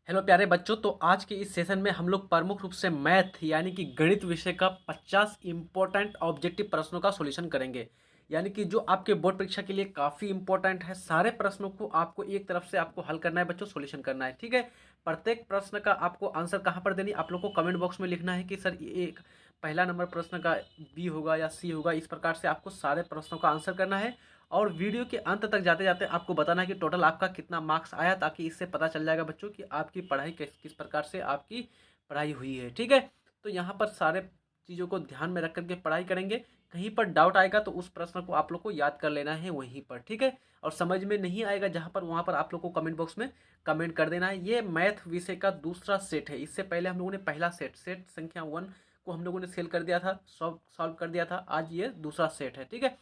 Hello प्यारे बच्चों। तो आज के इस सेशन में हम लोग प्रमुख रूप से मैथ यानी कि गणित विषय का 50 इंपॉर्टेंट ऑब्जेक्टिव प्रश्नों का सॉल्यूशन करेंगे। यानी कि जो आपके बोर्ड परीक्षा के लिए काफ़ी इंपॉर्टेंट है। सारे प्रश्नों को आपको एक तरफ से आपको हल करना है बच्चों, सॉल्यूशन करना है। ठीक है। प्रत्येक प्रश्न का आपको आंसर कहाँ पर देनी, आप लोग को कमेंट बॉक्स में लिखना है कि सर ये एक पहला नंबर प्रश्न का बी होगा या सी होगा। इस प्रकार से आपको सारे प्रश्नों का आंसर करना है और वीडियो के अंत तक जाते जाते आपको बताना है कि टोटल आपका कितना मार्क्स आया, ताकि इससे पता चल जाएगा बच्चों कि आपकी पढ़ाई किस किस प्रकार से आपकी पढ़ाई हुई है। ठीक है। तो यहाँ पर सारे चीज़ों को ध्यान में रख करके पढ़ाई करेंगे। कहीं पर डाउट आएगा तो उस प्रश्न को आप लोग को याद कर लेना है वहीं पर। ठीक है। और समझ में नहीं आएगा जहाँ पर, वहाँ पर आप लोग को कमेंट बॉक्स में कमेंट कर देना है। ये मैथ विषय का दूसरा सेट है। इससे पहले हम लोगों ने पहला सेट सेट संख्या 1 को हम लोगों ने सेल कर दिया था, सॉल्व कर दिया था। आज ये दूसरा सेट है। ठीक है।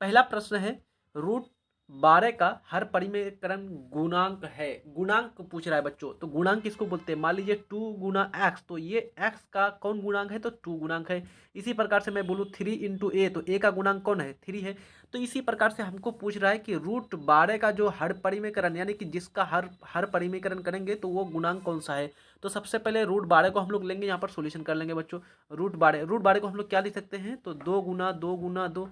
पहला प्रश्न है, रूट 12 का हर परिमेयकरण गुणांक है। गुणांक पूछ रहा है बच्चों। तो गुणांक किसको बोलते हैं? मान लीजिए 2 गुना एक्स, तो ये एक्स का कौन गुणांक है? तो 2 गुणांक है। इसी प्रकार से मैं बोलूँ 3 इंटू ए, तो ए का गुणांक कौन है? 3 है। तो इसी प्रकार से हमको पूछ रहा है कि रूट 12 का जो हर परिमेयकरण, यानी कि जिसका हर हर परिमेयकरण करेंगे तो वो गुणांक कौन सा है। तो सबसे पहले रूट 12 को हम लोग लेंगे, यहाँ पर सोल्यूशन कर लेंगे बच्चों। रूट 12 को हम लोग क्या लिख सकते हैं? तो 2 गुना 2 गुना 2,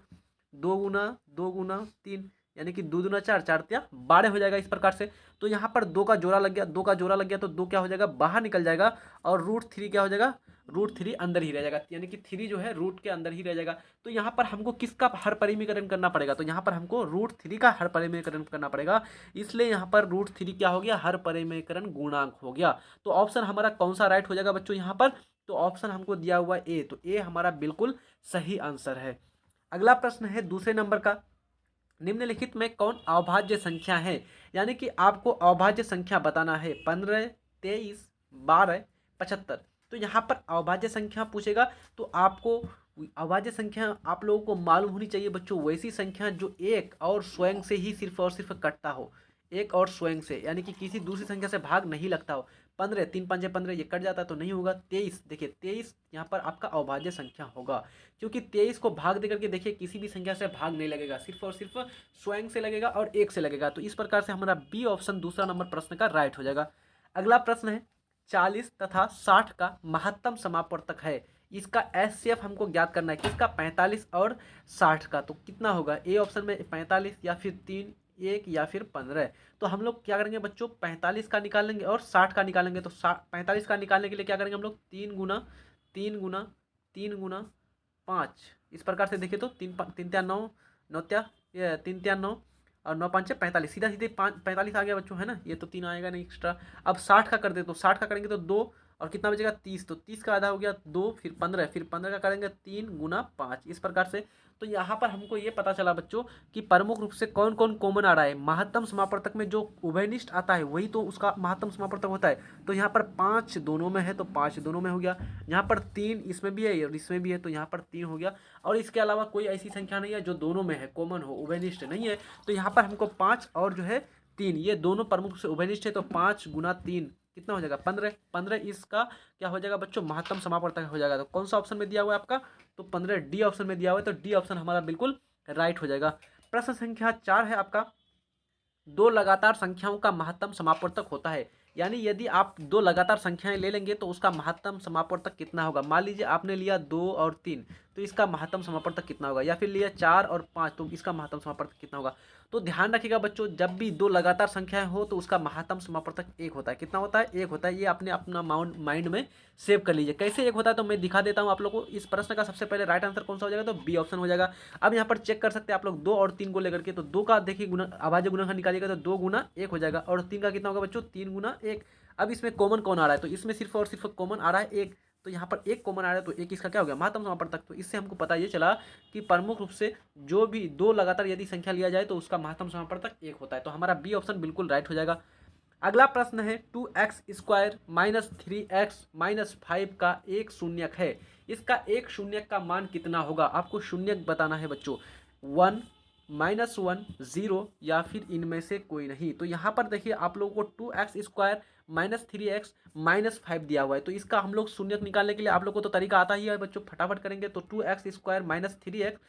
2 गुना 2 गुना 3, यानी कि 2 दूना 4, 4 तिया 12 हो जाएगा इस प्रकार से। तो यहाँ पर 2 का जोड़ा लग गया, 2 का जोड़ा लग गया तो 2 क्या हो जाएगा? बाहर निकल जाएगा। और रूट 3 क्या हो जाएगा? रूट 3 अंदर ही रह जाएगा, यानी कि 3 जो है रूट के अंदर ही रह जाएगा। तो यहाँ पर हमको किसका हर परिमीकरण करना पड़ेगा? तो यहाँ पर हमको रूट 3 का हर परिमीकरण करना पड़ेगा। इसलिए यहाँ पर रूट 3 क्या हो गया? हर परिमीकरण गुणांक हो गया। तो ऑप्शन हमारा कौन सा राइट हो जाएगा बच्चों यहाँ पर? तो ऑप्शन हमको दिया हुआ ए, तो ए हमारा बिल्कुल सही आंसर है। अगला प्रश्न है दूसरे नंबर का, निम्नलिखित में कौन अविभाज्य संख्या है? यानी कि आपको अविभाज्य संख्या बताना है। 15, 23, 12, 75। तो यहाँ पर अविभाज्य संख्या पूछेगा तो आपको अविभाज्य संख्या आप लोगों को मालूम होनी चाहिए बच्चों, वैसी संख्या जो एक और स्वयं से ही सिर्फ और सिर्फ कटता हो। एक और स्वयं से, यानी कि किसी दूसरी संख्या से भाग नहीं लगता हो। 15, 3 5 15, ये कट जाता है तो नहीं होगा। 23, देखिए 23 यहाँ पर आपका अविभाज्य संख्या होगा, क्योंकि 23 को भाग देकर के देखिए किसी भी संख्या से भाग नहीं लगेगा, सिर्फ और सिर्फ स्वयं से लगेगा और एक से लगेगा। तो इस प्रकार से हमारा बी ऑप्शन दूसरा नंबर प्रश्न का राइट हो जाएगा। अगला प्रश्न है, 40 तथा 60 का महत्तम समापवर्तक है। इसका एचसीएफ हमको ज्ञात करना है। किसका? 45 और 60 का। तो कितना होगा? ए ऑप्शन में 45 या फिर 3, 1 या फिर 15। तो हम लोग क्या करेंगे बच्चों? 45 का निकाल लेंगे और 60 का निकालेंगे। तो 45 का निकालने के लिए क्या करेंगे हम लोग? 3 गुना 5, इस प्रकार से देखिए तो 3 3 तिया 9, 9 तिया ये 3 तिया 9 और 9 5 45, सीधा सीधे 45 आ गया बच्चों, है ना। ये तो 3 आएगा नहीं एक्स्ट्रा। अब 60 का कर दे तो 60 का करेंगे तो 2, और कितना बचेगा? 30। तो 30 का आधा हो गया 2, फिर 15, फिर 15 का करेंगे 3 गुना 5, इस प्रकार से। तो यहाँ पर हमको ये पता चला बच्चों कि प्रमुख रूप से कौन कौन कॉमन आ रहा है। महत्तम समापवर्तक में जो उभयनिष्ठ आता है वही तो उसका महत्तम समापवर्तक होता है। तो यहाँ पर 5 दोनों में है तो 5 दोनों में हो गया। यहाँ पर 3 इसमें भी है और इसमें भी है तो यहाँ पर 3 हो गया। और इसके अलावा कोई ऐसी संख्या नहीं है जो दोनों में है, कॉमन हो, उभयनिष्ठ नहीं है। तो यहाँ पर हमको 5 और जो है 3, ये दोनों प्रमुख रूप से उभयनिष्ठ है। तो 5 गुना 3 कितना हो जाएगा? 15। 15 इसका क्या हो जाएगा बच्चों? महत्तम समापवर्तक हो जाएगा। तो कौन सा ऑप्शन में दिया हुआ है आपका? तो 15 डी ऑप्शन में दिया हुआ है। तो डी ऑप्शन हमारा बिल्कुल राइट हो जाएगा। प्रश्न संख्या 4 है आपका, दो लगातार संख्याओं का महत्तम समापवर्तक होता है। यानी यदि आप दो लगातार संख्याएं ले लेंगे तो उसका महत्तम समापवर्तक कितना होगा। मान लीजिए आपने लिया 2 और 3, तो इसका महत्तम समापवर्तक कितना होगा। या फिर लिया 4 और 5, तो इसका महत्तम समापवर्तक कितना होगा। तो ध्यान रखिएगा बच्चों, जब भी दो लगातार संख्याएं हो तो उसका महत्तम समापवर्तक 1 होता है। कितना होता है? 1 होता है। ये आपने अपना माइंड में सेव कर लीजिए। कैसे 1 होता है तो मैं दिखा देता हूँ आप लोग को। इस प्रश्न का सबसे पहले राइट आंसर कौन सा हो जाएगा? तो बी ऑप्शन हो जाएगा। अब यहाँ पर चेक कर सकते हैं आप लोग 2 और 3 को लेकर के। तो 2 का देखिए गुना अभाज्य गुणनखंड निकालिएगा तो 2 गुना 1 हो जाएगा। और 3 का कितना होगा बच्चों? 3 गुना 1। अब इसमें कॉमन कौन आ रहा है? तो इसमें सिर्फ और सिर्फ कॉमन आ रहा है 1। तो यहाँ पर 1 कॉमन आ रहा है तो 1 इसका क्या हो गया? महत्तम समापवर्तक। तो इससे हमको पता ये चला कि प्रमुख रूप से जो भी दो लगातार यदि संख्या लिया जाए तो उसका महत्तम समापवर्तक 1 होता है। तो हमारा बी ऑप्शन बिल्कुल राइट हो जाएगा। अगला प्रश्न है, 2x² माइनस 3x-5 का एक शून्यक है। इसका एक शून्यक का मान कितना होगा? आपको शून्यक बताना है बच्चों। 1, -1, 0 या फिर इनमें से कोई नहीं। तो यहाँ पर देखिए आप लोगों को 2x² माइनस 3x-5 दिया हुआ है। तो इसका हम लोग शून्यक निकालने के लिए आप लोग को तो तरीका आता ही है बच्चों, फटाफट करेंगे। तो 2x² माइनस 3x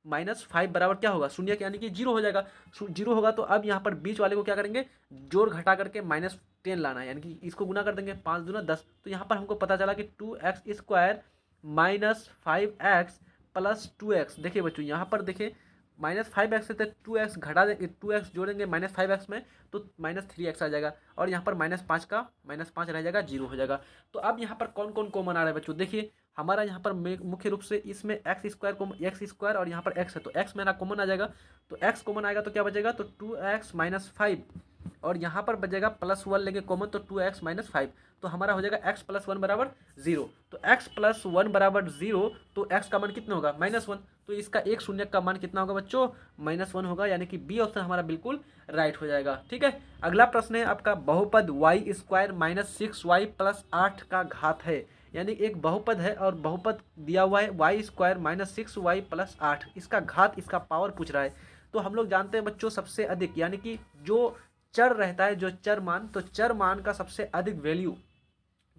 -5 बराबर क्या होगा, शून्य, यानी कि 0 हो जाएगा। 0 होगा तो अब यहाँ पर बीच वाले को क्या करेंगे, जोड़ घटा करके -10 लाना है, यानी कि इसको गुना कर देंगे, 5 दूना 10। तो यहाँ पर हमको पता चला कि 2x² -5x प्लस 2x। देखिए बच्चों यहाँ पर देखिए -5x से 2x घटा देंगे, 2x जोड़ेंगे -5x में तो -3x आ जाएगा, और यहाँ पर -5 का -5 रह जाएगा, 0 हो जाएगा। तो अब यहाँ पर कौन कौन कॉमन आ रहा है बच्चों, देखिए हमारा यहाँ पर मुख्य रूप से इसमें x² और यहाँ पर x है, तो x मेरा कॉमन आ जाएगा। तो x कॉमन आएगा तो क्या बचेगा, तो 2x -5, और यहाँ पर बचेगा +1 लेंगे कॉमन, तो 2x -5, तो हमारा हो जाएगा x + 1 बराबर 0। तो x + 1 बराबर 0, तो x का मान कितना होगा, -1। तो इसका एक शून्य का मान कितना होगा बच्चों, -1 होगा, यानी कि बी ऑप्शन हमारा बिल्कुल राइट हो जाएगा। ठीक है, अगला प्रश्न है आपका, बहुपद y² -6y + 8 का घात है। यानी एक बहुपद है और बहुपद दिया हुआ है y² -6y + 8, इसका घात, इसका पावर पूछ रहा है। तो हम लोग जानते हैं बच्चों सबसे अधिक, यानी कि जो चर रहता है, जो चर मान, तो चर मान का सबसे अधिक वैल्यू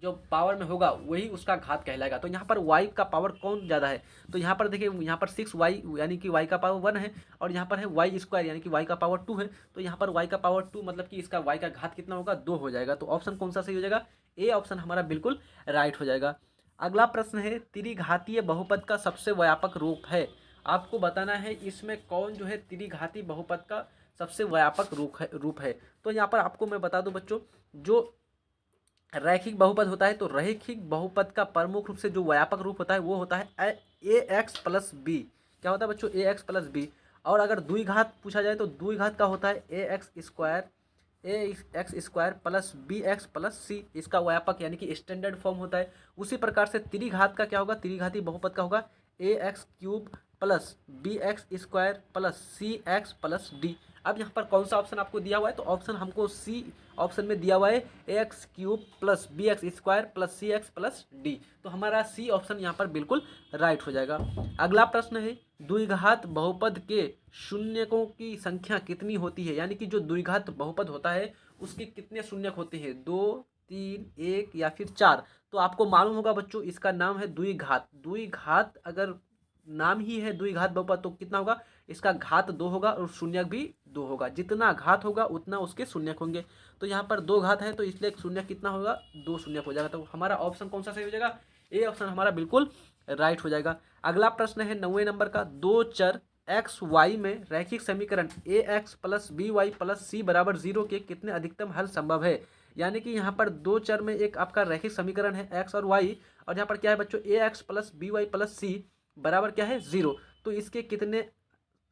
जो पावर में होगा वही उसका घात कहलाएगा। तो यहाँ पर y का पावर कौन ज़्यादा है, तो यहाँ पर देखिए यहाँ पर 6y यानी कि y का पावर 1 है, और यहाँ पर है y² यानी कि y का पावर 2 है। तो यहाँ पर y का पावर 2 मतलब कि इसका y का घात कितना होगा, 2 हो जाएगा। तो ऑप्शन कौन सा सही हो जाएगा, ए ऑप्शन हमारा बिल्कुल राइट हो जाएगा। अगला प्रश्न है, त्रिघातीय बहुपद का सबसे व्यापक रूप है। आपको बताना है इसमें कौन जो है त्रिघाती बहुपद का सबसे व्यापक रूप है। तो यहाँ पर आपको मैं बता दूं बच्चों, जो रैखिक बहुपद होता है, तो रैखिक बहुपद का प्रमुख रूप से जो व्यापक रूप होता है वो होता है ax + b। क्या होता है बच्चों, ax + b। और अगर द्विघात पूछा जाए तो द्विघात का होता है ax² + bx + c, इसका व्यापक यानी कि स्टैंडर्ड फॉर्म होता है। उसी प्रकार से त्रिघात का क्या होगा, त्रिघाती बहुपद का होगा ax³ + bx² + cx + d। अब यहाँ पर कौन सा ऑप्शन आपको दिया हुआ है, तो ऑप्शन हमको सी ऑप्शन में दिया हुआ है ax³ + bx² + cx + d। तो हमारा सी ऑप्शन यहाँ पर बिल्कुल राइट हो जाएगा। अगला प्रश्न है, द्विघात बहुपद के शून्यकों की संख्या कितनी होती है। यानी कि जो द्विघात बहुपद होता है उसके कितने शून्यक होते हैं, 2, 3, 1 या फिर 4। तो आपको मालूम होगा बच्चों इसका नाम है द्विघात। द्विघात अगर नाम ही है द्विघात बहुपद तो कितना होगा, इसका घात 2 होगा और शून्यक भी 2 होगा। जितना घात होगा उतना उसके शून्यक होंगे। तो यहाँ पर 2 घात है तो इसलिए शून्यक कितना होगा, 2 शून्यक हो जाएगा। तो हमारा ऑप्शन कौन सा सही हो जाएगा, ए ऑप्शन हमारा बिल्कुल राइट हो जाएगा। अगला प्रश्न है 90 नंबर का, दो चर एक्स वाई में रैखिक समीकरण ax + by + c = 0 के कितने अधिकतम हल संभव है। यानी कि यहाँ पर दो चर में एक आपका रैखिक समीकरण है x और y, और यहाँ पर क्या है बच्चों, ax + by + c बराबर क्या है, 0। तो इसके कितने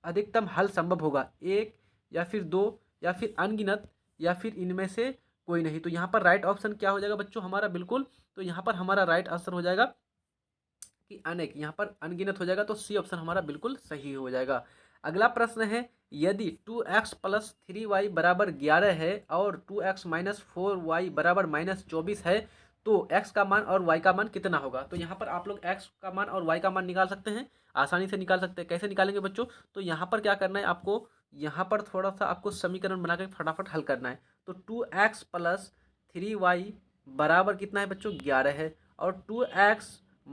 अधिकतम हल संभव होगा, 1 या फिर 2 या फिर अनगिनत या फिर इनमें से कोई नहीं। तो यहाँ पर राइट ऑप्शन क्या हो जाएगा बच्चों हमारा बिल्कुल, तो यहाँ पर हमारा राइट आंसर हो जाएगा कि अनेक, यहाँ पर अनगिनत हो जाएगा। तो सी ऑप्शन हमारा बिल्कुल सही हो जाएगा। अगला प्रश्न है, यदि 2x + 3y = 11 है और 2x - 4y = -24 है तो x का मान और y का मान कितना होगा। तो यहाँ पर आप लोग x का मान और y का मान निकाल सकते हैं, आसानी से निकाल सकते हैं। कैसे निकालेंगे बच्चों, तो यहाँ पर क्या करना है आपको, यहाँ पर थोड़ा सा आपको समीकरण बना के फटाफट हल करना है। तो 2x + 3y बराबर कितना है बच्चों, 11 है, और 2x -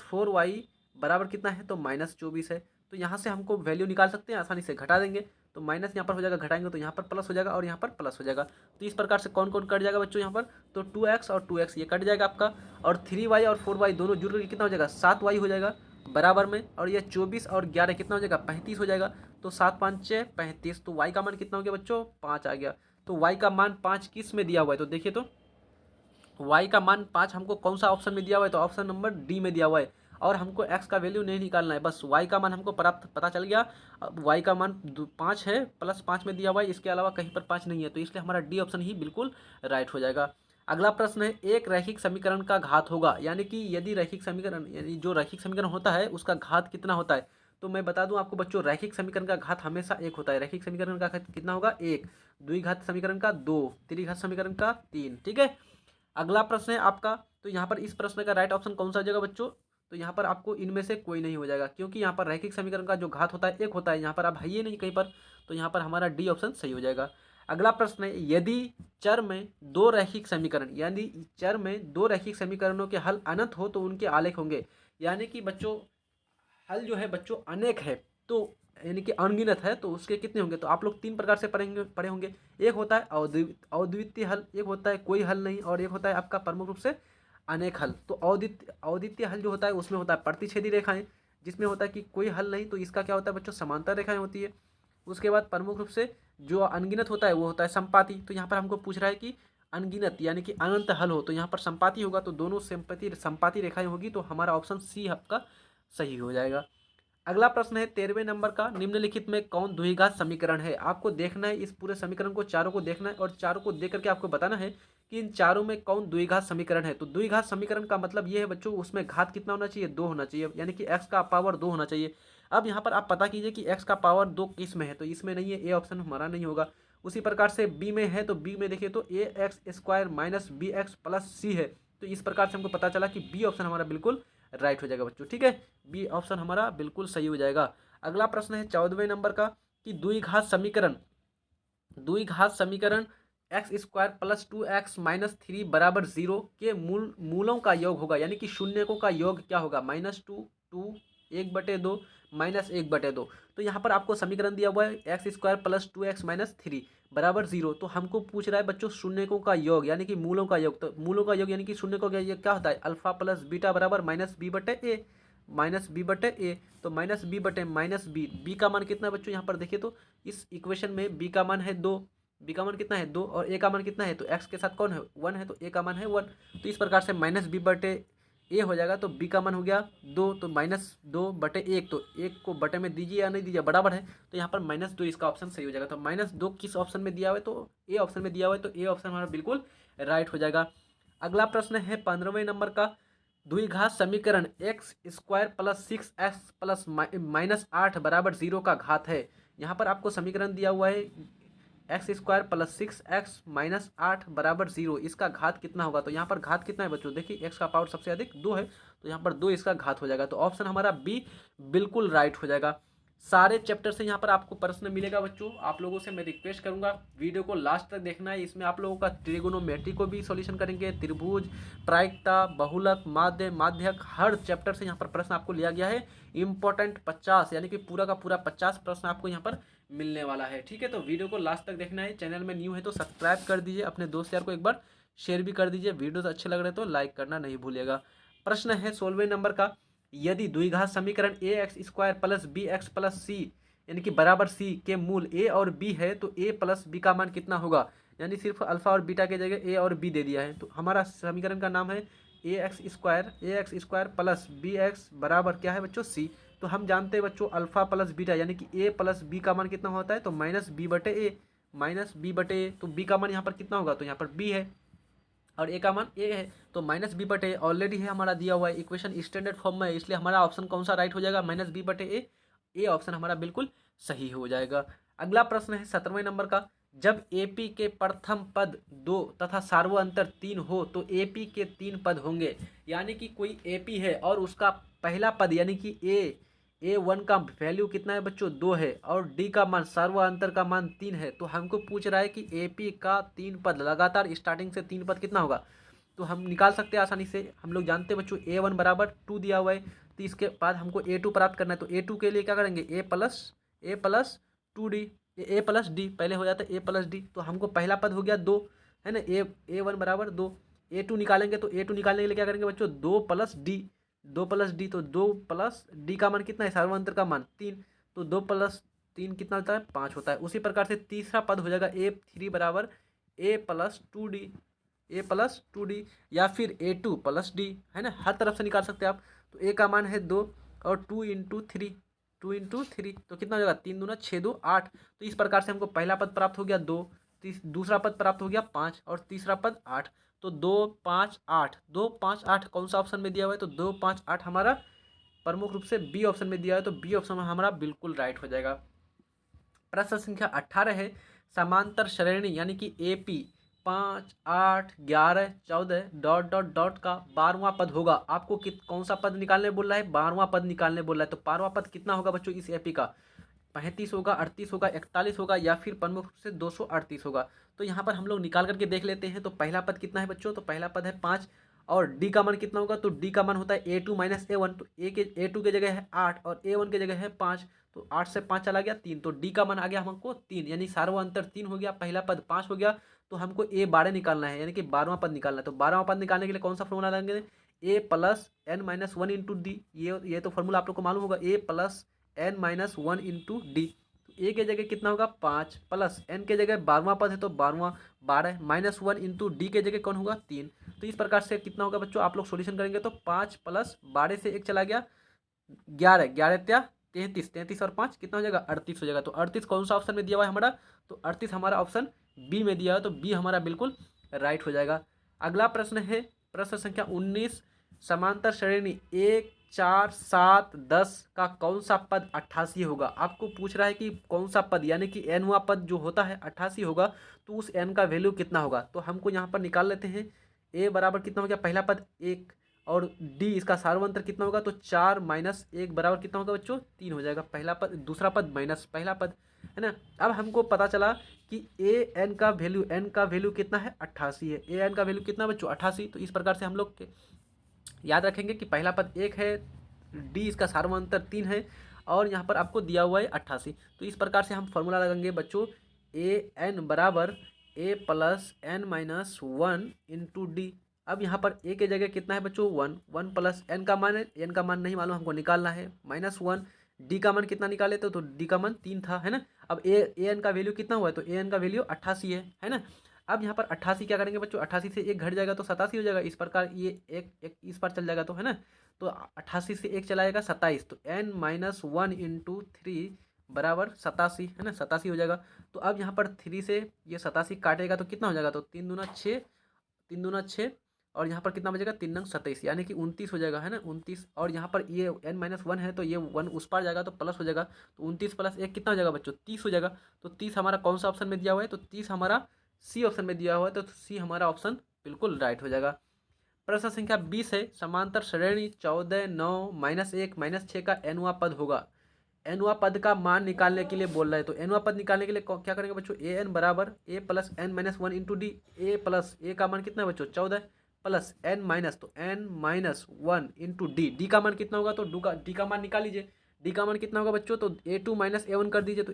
4y बराबर कितना है, तो -24 है। तो यहाँ से हमको वैल्यू निकाल सकते हैं, आसानी से घटा देंगे तो माइनस यहाँ पर हो जाएगा, घटाएंगे तो यहाँ पर प्लस हो जाएगा और यहाँ पर प्लस हो जाएगा। तो इस प्रकार से कौन कौन कट जाएगा बच्चों यहाँ पर, तो 2x और 2x ये कट जाएगा आपका, और 3y और 4y दोनों जुड़ करके कितना हो जाएगा, 7y हो जाएगा बराबर में, और ये 24 और 11 कितना हो जाएगा, 35 हो जाएगा। तो 7 5 6 35, तो y का मान कितना हो गया बच्चों, 5 आ गया। तो y का मान 5 किस में दिया हुआ है, तो देखिए तो y का मान 5 हमको कौन सा ऑप्शन में दिया हुआ है, तो ऑप्शन नंबर डी में दिया हुआ है। और हमको x का वैल्यू नहीं निकालना है, बस y का मान हमको प्राप्त पता चल गया। y का मान 5 है, +5 में दिया हुआ है, इसके अलावा कहीं पर 5 नहीं है। तो इसलिए हमारा डी ऑप्शन ही बिल्कुल राइट हो जाएगा। अगला प्रश्न है, एक रैखिक समीकरण का घात होगा, यानी कि यदि रैखिक समीकरण यानी जो रैखिक समीकरण होता है उसका घात कितना होता है। तो मैं बता दूं आपको बच्चों, रैखिक समीकरण का घात हमेशा 1 होता है। रैखिक समीकरण का घात कितना होगा, 1, द्विघात समीकरण का 2, त्रिघात समीकरण का 3। ठीक है, अगला प्रश्न है आपका, तो यहाँ पर इस प्रश्न का राइट ऑप्शन कौन सा हो जाएगा बच्चों, तो यहाँ पर आपको इनमें से कोई नहीं हो जाएगा, क्योंकि यहाँ पर रैखिक समीकरण का जो घात होता है 1 होता है, यहाँ पर अब है ही नहीं कहीं पर। तो यहाँ पर हमारा डी ऑप्शन सही हो जाएगा। अगला प्रश्न है, यदि चर में दो रैखिक समीकरण यानी चर में दो रैखिक समीकरणों के हल अनंत हो तो उनके आलेख होंगे। यानी कि बच्चों हल जो है बच्चों अनेक है, तो यानी कि अनगिनत है, तो उसके कितने होंगे? तो आप लोग 3 प्रकार से पढ़े होंगे। एक होता है अद्वितीय हल, एक होता है कोई हल नहीं, और एक होता है आपका प्रमुख रूप से अनेक हल। तो अद्वितीय हल जो होता है उसमें होता है प्रतिच्छेदी रेखाएं, जिसमें होता है कि कोई हल नहीं, तो इसका क्या होता है बच्चों? समांतर रेखाएं होती है। उसके बाद प्रमुख रूप से जो अनगिनत होता है वो होता है संपाती। तो यहाँ पर हमको पूछ रहा है कि अनगिनत यानी कि अनंत हल हो, तो यहाँ पर संपाती होगा, तो दोनों संपाती रेखाएं होगी, तो हमारा ऑप्शन सी आपका सही हो जाएगा। अगला प्रश्न है 13वें नंबर का, निम्नलिखित में कौन द्विघात समीकरण है? आपको देखना है इस पूरे समीकरण को, चारों को देखना है, और चारों को देख करके आपको बताना है कि इन चारों में कौन द्विघात समीकरण है। तो द्विघात समीकरण का मतलब ये है बच्चों, उसमें घात कितना होना चाहिए? 2 होना चाहिए, यानी कि एक्स का पावर 2 होना चाहिए। अब यहाँ पर आप पता कीजिए कि एक्स का पावर 2 किस में है, तो इसमें नहीं है, ए ऑप्शन हमारा नहीं होगा। उसी प्रकार से बी में है, तो बी में देखिए तो A X square minus B X plus C है। तो इस प्रकार से हमको पता चला कि बी ऑप्शन हमारा बिल्कुल राइट हो जाएगा बच्चों, ठीक है, बी ऑप्शन हमारा बिल्कुल सही हो जाएगा। अगला प्रश्न है 14वें नंबर का, कि द्विघात समीकरण x square plus 2x minus 3 बराबर 0 के मूलों का योग होगा, यानी कि शून्यकों का योग क्या होगा? -2 1/2 -1/2। तो यहाँ पर आपको समीकरण दिया हुआ है x square plus 2x minus 3 बराबर 0। तो हमको पूछ रहा है बच्चों शून्यकों का योग, यानी कि मूलों का योग। तो मूलों का योग यानी कि शून्यकों का योग क्या होता है? अल्फा प्लस बीटा बराबर -b/a, -b/a। तो -b/-b, बी का मान कितना है बच्चों? यहाँ पर देखिए तो इस इक्वेशन में बी का मान है 2, बी का मान कितना है 2, और ए का मान कितना है? तो एक्स के साथ कौन है? 1 है, तो ए का मान है 1। तो इस प्रकार से -b/a हो जाएगा, तो बी का मान हो गया 2, तो -2/1, तो 1 को बटे में दीजिए या नहीं दीजिए, बराबर है, तो यहाँ पर -2 इसका ऑप्शन सही हो जाएगा। तो -2 किस ऑप्शन में दिया हुआ है? तो ए ऑप्शन में दिया हुआ है, तो ए ऑप्शन हमारा बिल्कुल राइट हो जाएगा। अगला प्रश्न है 15वें नंबर का, द्विघात समीकरण x square plus 6x plus -8 बराबर 0 का घात है। यहाँ पर आपको समीकरण दिया हुआ है x square plus 6x minus 8 बराबर 0, इसका घात कितना होगा? तो यहाँ पर घात कितना है बच्चों? देखिए एक्स का पावर सबसे अधिक 2 है, तो यहाँ पर 2 इसका घात हो जाएगा, तो ऑप्शन हमारा बी बिल्कुल राइट हो जाएगा। सारे चैप्टर से यहाँ पर आपको प्रश्न मिलेगा बच्चों। आप लोगों से मैं रिक्वेस्ट करूंगा वीडियो को लास्ट तक देखना है, इसमें आप लोगों का त्रिगोनोमेट्री को भी सॉल्यूशन करेंगे, त्रिभुज, प्रायिकता, बहुलक, माध्य, माध्यक, हर चैप्टर से यहाँ पर प्रश्न आपको लिया गया है। इंपॉर्टेंट 50 यानी कि पूरा का पूरा 50 प्रश्न आपको यहाँ पर मिलने वाला है, ठीक है। तो वीडियो को लास्ट तक देखना है। चैनल में न्यू है तो सब्सक्राइब कर दीजिए, अपने दोस्त यार को एक बार शेयर भी कर दीजिए। वीडियो तो अच्छे लग रहे तो लाइक करना नहीं भूलिएगा। प्रश्न है 16वें नंबर का, यदि द्विघात समीकरण A X square plus B X plus C यानी कि बराबर सी के मूल ए और बी है, तो ए प्लस बी का मान कितना होगा? यानी सिर्फ अल्फा और बीटा के जगह ए और बी दे दिया है, तो हमारा समीकरण का नाम है A X square plus B X बराबर क्या है बच्चों? सी। तो हम जानते हैं बच्चों अल्फा प्लस बीटा यानी कि ए प्लस बी का मान कितना होता है? तो -b/a, तो बी का मान यहाँ पर कितना होगा? तो यहाँ पर बी है और ए का मान ए है, तो -b/a ऑलरेडी है हमारा दिया हुआ है, इक्वेशन स्टैंडर्ड फॉर्म में है, इसलिए हमारा ऑप्शन कौन सा राइट हो जाएगा? -b/a, ए ऑप्शन हमारा बिल्कुल सही हो जाएगा। अगला प्रश्न है 17वें नंबर का, जब एपी के प्रथम पद 2 तथा सार्वअंतर 3 हो तो एपी के 3 पद होंगे। यानी कि कोई एपी है और उसका पहला पद यानी कि ए1 का वैल्यू कितना है बच्चों? 2 है, और डी का मान सार्वअंतर का मान 3 है। तो हमको पूछ रहा है कि एपी का 3 पद लगातार स्टार्टिंग से 3 पद कितना होगा? तो हम निकाल सकते हैं आसानी से। हम लोग जानते हैं बच्चों ए1 बराबर 2 दिया हुआ है, तो इसके बाद हमको ए2 प्राप्त करना है, तो ए2 के लिए क्या करेंगे? ए प्लस 2d, ए प्लस डी पहले हो जाता है, ए प्लस डी। तो हमको पहला पद हो गया 2, है ना, ए1 बराबर 2। ए2 निकालेंगे, तो ए2 निकालने के लिए क्या करेंगे बच्चों? 2 प्लस डी, तो 2 प्लस डी का मान कितना है? सार्वअंतर का मान 3, तो 2 प्लस 3 कितना होता है? 5 होता है। उसी प्रकार से तीसरा पद हो जाएगा ए3 बराबर ए प्लस 2डी या फिर ए2 प्लस डी, है ना, हर तरफ से निकाल सकते हैं आप। तो ए का मान है 2 और 2 इंटू 3, तो कितना हो जाएगा? 3 दूना 6 2 8। तो इस प्रकार से हमको पहला पद प्राप्त हो गया 2, दूसरा पद प्राप्त हो गया 5 और तीसरा पद 8। तो 2 5 8, 2 5 8 कौन सा ऑप्शन में दिया हुआ है? तो 2 5 8 हमारा प्रमुख रूप से बी ऑप्शन में दिया है, तो बी ऑप्शन हमारा बिल्कुल राइट हो जाएगा। प्रश्न संख्या 18 है, समांतर श्रेणी यानी कि एपी 5 8 11 14 डॉट डॉट डॉट का 12वां पद होगा। आपको कौन सा पद निकालने बोल रहा है? 12वां पद निकालने बोल रहा है। तो 12वां पद कितना होगा बच्चों इस एपी का? 35 होगा, 38 होगा, 41 होगा, या फिर प्रमुख रूप से 238 होगा। तो यहाँ पर हम लोग निकाल करके देख लेते हैं। तो पहला पद कितना है बच्चों? तो पहला पद है 5, और डी का मान कितना होगा, तो डी का मान होता है A2 माइनस A1, तो A2 की जगह है 8 और A1 की जगह है 5, तो 8 से 5 चला गया 3, तो डी का मान आ गया हमको 3, यानी सार्वअंतर 3 हो गया, पहला पद 5 हो गया। तो हमको A12 निकालना है, यानी कि 12वां पद निकालना है। तो 12वां पद निकालने के लिए कौन सा फॉर्मूला लगाएंगे, A plus N minus one into D, ये तो फॉर्मूला आप लोग को मालूम होगा, A plus N minus one into D. A के जगह कितना होगा 5 प्लस एन के जगह 12वां पद है तो 12 माइनस वन इंटू डी के जगह कौन होगा 3। तो इस प्रकार से कितना होगा बच्चों, आप लोग सॉल्यूशन करेंगे तो 5 प्लस 12 से 1 चला गया 11, 11 त्या 33, 33 और 5 कितना हो जाएगा 38 हो जाएगा। तो 38 कौन सा ऑप्शन में दिया हुआ है हमारा, तो 38 हमारा ऑप्शन बी में दिया हुआ है, तो बी हमारा बिल्कुल राइट हो जाएगा। अगला प्रश्न है प्रश्न संख्या 19, समांतर श्रेणी 1 4 7 10 का कौन सा पद 88 होगा। आपको पूछ रहा है कि कौन सा पद, यानी कि एनवा पद जो होता है 88 होगा, तो उस एन का वैल्यू कितना होगा। तो हमको यहाँ पर निकाल लेते हैं, ए बराबर कितना हो गया पहला पद 1 और डी इसका सार्वंतर कितना होगा, तो 4 माइनस 1 बराबर कितना होगा बच्चों 3 हो जाएगा, पहला पद दूसरा पद माइनस पहला पद, है ना। अब हमको पता चला कि ए एन का वैल्यू कितना है 88 है, ए एन का वैल्यू कितना बच्चों 88। तो इस प्रकार से हम लोग याद रखेंगे कि पहला पद 1 है, डी इसका सार्वंतर 3 है और यहाँ पर आपको दिया हुआ है 88। तो इस प्रकार से हम फॉर्मूला लगाएंगे बच्चों, ए एन बराबर A plus N minus one into D. अब यहाँ पर ए के जगह कितना है बच्चों 1, 1 प्लस एन का मान है, एन का मान नहीं मालूम हमको निकालना है, माइनस 1, डी का मान कितना निकाले तो डी का मान 3 था, है ना। अब ए एन का वैल्यू कितना हुआ है, तो ए एन का वैल्यू 88 है ना। अब यहाँ पर 88 क्या करेंगे बच्चों, 88 से 1 घट जाएगा तो 87 हो जाएगा, इस प्रकार ये एक इस पर चल जाएगा तो, है ना। तो 88 से 1 चला जाएगा 27, तो n minus one into three बराबर 87, है ना, 87 हो जाएगा। तो अब यहाँ पर 3 से ये 87 काटेगा तो कितना हो जाएगा, तो 3 दूना 6, 3 दूना 6 और यहाँ पर कितना बचेगा 3 नंग 27, यानी कि 29 हो जाएगा, है ना 29। और यहाँ पर ये n माइनस वन है तो ये 1 उस पार जाएगा तो प्लस हो जाएगा, तो 29 प्लस 1 कितना हो जाएगा बच्चों 30 हो जाएगा। तो 30 हमारा कौन सा ऑप्शन में दिया हुआ है, तो 30 हमारा सी ऑप्शन में दिया हुआ है, तो सी हमारा ऑप्शन बिल्कुल राइट हो जाएगा। प्रश्न संख्या 20 है, समांतर श्रेणी 14 9 माइनस 1 माइनस 6 का एनवा पद होगा। एनवा पद का मान निकालने के लिए बोल रहा है, तो एनवा पद निकालने के लिए क्या करेंगे बच्चों, ए एन बराबर A plus N minus one into D. A plus A का मान कितना है बच्चों 14 प्लस एन माइनस, तो N minus one into D. D का मान कितना होगा, तो डी का मान निकाल लीजिए, डी का मान कितना होगा बच्चों, तो A2 माइनस A1 कर दीजिए, तो